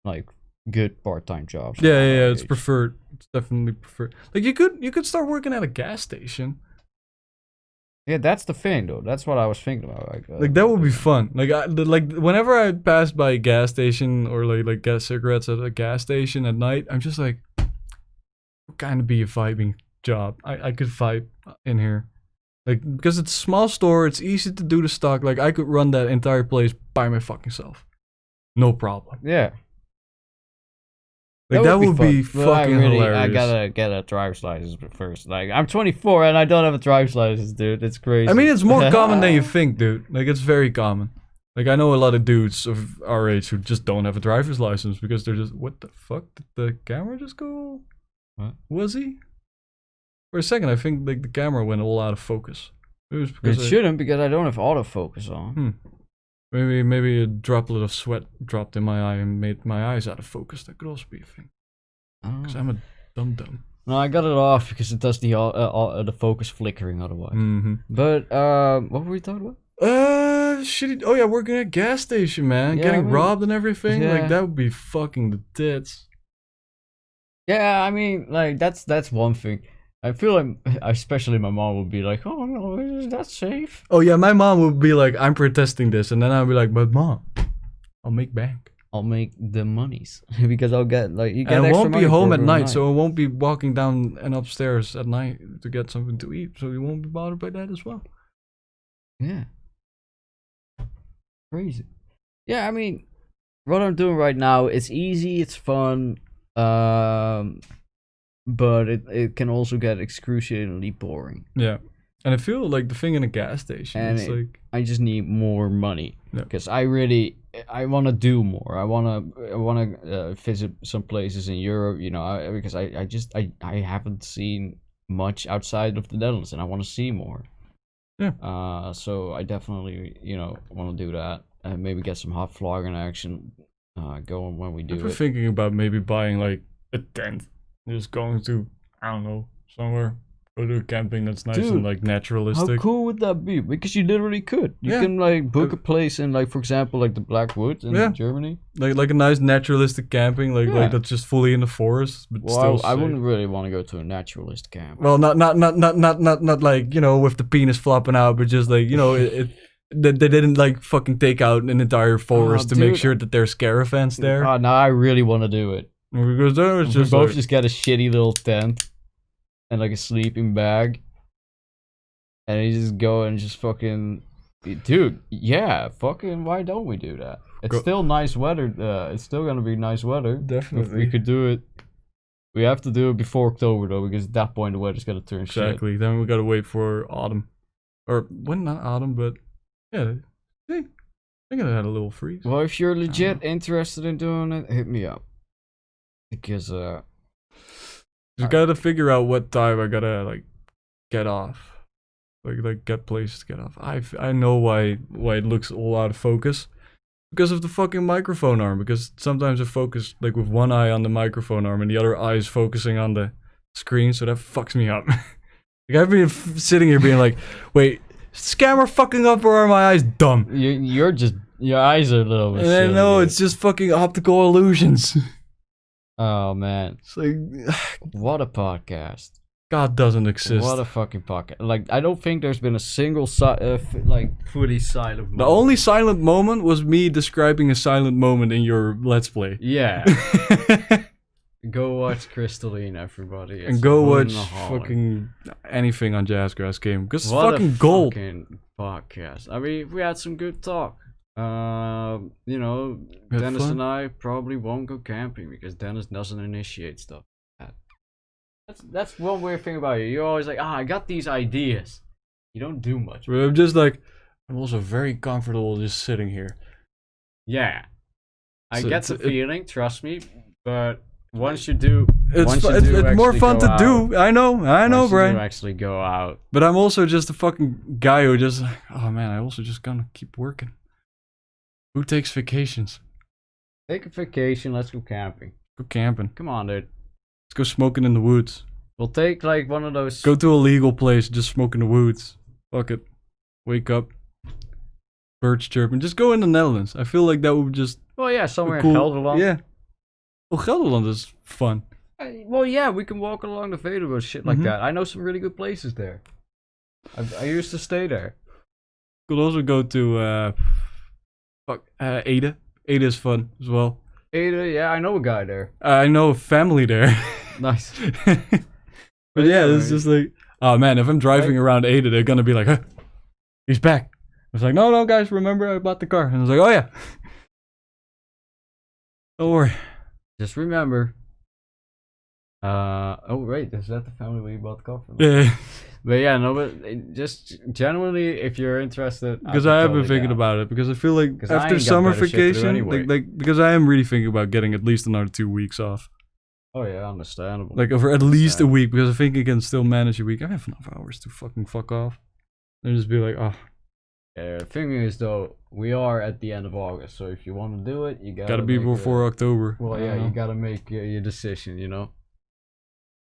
like good part-time jobs. Yeah, around yeah, our it's age. preferred. It's definitely preferred. Like you could start working at a gas station. Yeah, that's the thing, though. That's what I was thinking about. Like that would be fun. Like whenever I pass by a gas station or like get cigarettes at a gas station at night, I'm just like, would kind of be a vibing job. I could vibe in here, like because it's a small store. It's easy to do the stock. Like I could run that entire place by my fucking self, no problem. Yeah. Like that would be fun. But fucking I hilarious. gotta get a driver's license first. Like, I'm 24 and I don't have a driver's license, dude. It's crazy. I mean, it's more common than you think, dude. Like, it's very common. Like, I know a lot of dudes of our age who just don't have a driver's license because they're just, what the fuck? Did the camera just go? What? Was he? For a second, I think like the camera went all out of focus. It was It because shouldn't because I don't have autofocus on. maybe a droplet of sweat dropped in my eye and made my eyes out of focus. That could also be a thing. Because I'm a dum-dum. No, I got it off because it does the focus flickering otherwise. Mm-hmm. But what were we talking about? shitty. Oh yeah, working at a gas station, man, Yeah, getting I mean, robbed and everything. yeah. Like that would be fucking the tits. Yeah, I mean, like that's one thing. I feel like, especially my mom would be like, "Oh no, is that safe?" Oh yeah, my mom would be like, I'm protesting this, and then I'll be like, but mom, I'll make bank. I'll make the monies because I'll get like you get And I extra won't be money for home at every night, so I won't be walking down and upstairs at night to get something to eat. So you won't be bothered by that as well. Yeah, crazy. Yeah, I mean, what I'm doing right now, it's easy, it's fun, but it can also get excruciatingly boring. Yeah, and I feel like the thing in a gas station, And it's like I just need more money Yeah. because I want to do more. I want to visit some places in Europe, you know, because I haven't seen much outside of the Netherlands, and I want to see more. Yeah. So I definitely, you know, want to do that and maybe get some hot vlogging action going when we do I've been it. thinking about maybe buying like a tent, just going to I don't know somewhere, go to a camping that's nice Dude, and like naturalistic. How cool would that be? Because you literally could. You Yeah. can like book a place in, like, for example, like the Black Woods in Yeah. Germany. Like a nice naturalistic camping, Yeah. like that's just fully in the forest, but Well, still I safe. wouldn't really want to go to a naturalist camp. Well, not like, you know, with the penis flopping out, but just like, you know, they didn't like fucking take out an entire forest to make dude. sure that there's caravans there. Oh, now I really want to do it. Because there was We just both like, just get a shitty little tent and like a sleeping bag, and you just go and just fucking, dude. Yeah, fucking. Why don't we do that? It's still nice weather. It's still gonna be nice weather. Definitely. We could do it. We have to do it before October though, because at that point the weather's gonna turn shit. exactly. Then we gotta wait for autumn, or when not autumn, but yeah, I think I had a little freeze. Well, if you're legit interested in doing it, hit me up. Because Just gotta figure out what time I gotta like get off, like get places to get off. I know why it looks all out of focus, because of the fucking microphone arm. Because sometimes I focus like with one eye on the microphone arm and the other eye is focusing on the screen, so that fucks me up. Like I've been sitting here being like, wait, is this camera fucking up or are my eyes dumb? you're just, your eyes are a little bit And I silly, know dude. it's just fucking optical illusions. Oh man, It's like what a podcast! God doesn't exist. What a fucking podcast! Like, I don't think there's been a single fully silent moment. The only silent moment was me describing a silent moment in your Let's Play. Yeah. Go watch Crystalline, everybody. And It's go watch wonderholic. fucking anything on Jazzgrass game. Because it's What fucking a gold. fucking podcast. I mean, we had some good talk. You know, We had Dennis fun. and I probably won't go camping because Dennis doesn't initiate stuff. That's one weird thing about you. You're always like, I got these ideas. You don't do much. But I'm just like, I'm also very comfortable just sitting here. Yeah, I So get it's- the feeling. Trust me, but once you do, It's once you it's do more actually fun go to out, do. I know, once you do Brian. actually go out. But I'm also just a fucking guy who just like, oh man, I also just gonna keep working. Who takes vacations? Take a vacation. Let's go camping. Go camping. Come on, dude. Let's go smoking in the woods. We'll take like one of those. Go to a legal place, just smoke in the woods. Fuck it. Wake up. Birds chirping. Just go in the Netherlands. I feel like that would just Well, yeah, somewhere cool. in Gelderland. Yeah. Well, Gelderland is fun. Well, yeah, we can walk along the Veluwe and shit like Mhm. that. I know some really good places there. I used to stay there. Could also go to Ede. Ede is fun as well. Ada, yeah, I know a guy there. I know a family there. Nice. But yeah, yeah, it's just like, oh man, if I'm driving around Ede, they're gonna be like, huh, he's back. I was like, no, guys, remember I bought the car. And I was like, oh yeah. Don't worry. Just remember. Oh wait, is that the family where you bought the car from? Yeah. But yeah, no, but just genuinely, if you're interested, Because I have been thinking about it. Because I feel like 'Cause I after ain't got summer better shit to do vacation, anyway. like because I am really thinking about getting at least another 2 weeks off. Oh yeah, understandable. Like over at least a Understandable. week, because I think I can still manage a week. I have enough hours to fucking fuck off. And just be like, oh, Yeah, the thing is though, we are at the end of August, so if you want to do it, you gotta be make before October. Well, I yeah, don't you know. gotta make your decision, you know?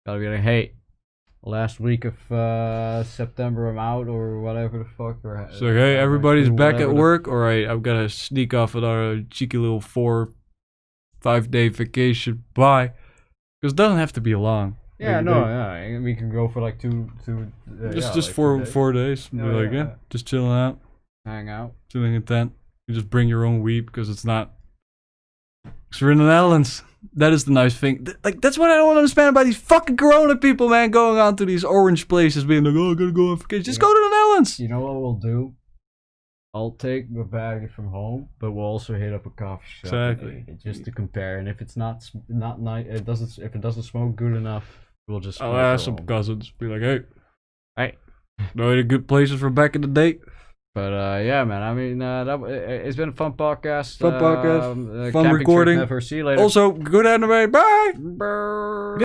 Gotta be like, hey, last week of September I'm out or whatever the fuck. Or, So hey, everybody's do back at whatever the- work. All right, I've got to sneak off with our cheeky little 4-5 day vacation. Bye. Because it doesn't have to be long. Yeah, Like, no, yeah. We can go for like two. Just like four 2 days. 4 days. Be Yeah, like, yeah. just chilling out, Hang out. chilling in tent. You just bring your own weed because it's not. Because we're in the Netherlands. That is the nice thing. Like that's what I don't understand about these fucking Corona people, man, going on to these orange places, being like, "Oh, I gotta go on vacation." Just go to the Netherlands. You know what we'll do? I'll take the bag from home, but we'll also hit up a coffee shop Exactly. just to compare. And if it's not nice, if it doesn't smoke good enough, we'll just. I'll go ask some home. cousins. Be like, "Hey, Hey. know any good places from back in the day?" But yeah, man. I mean, it's been a fun podcast. Fun podcast. Fun camping trip recording. Never. See you later. Also, good anime. Bye. Brr.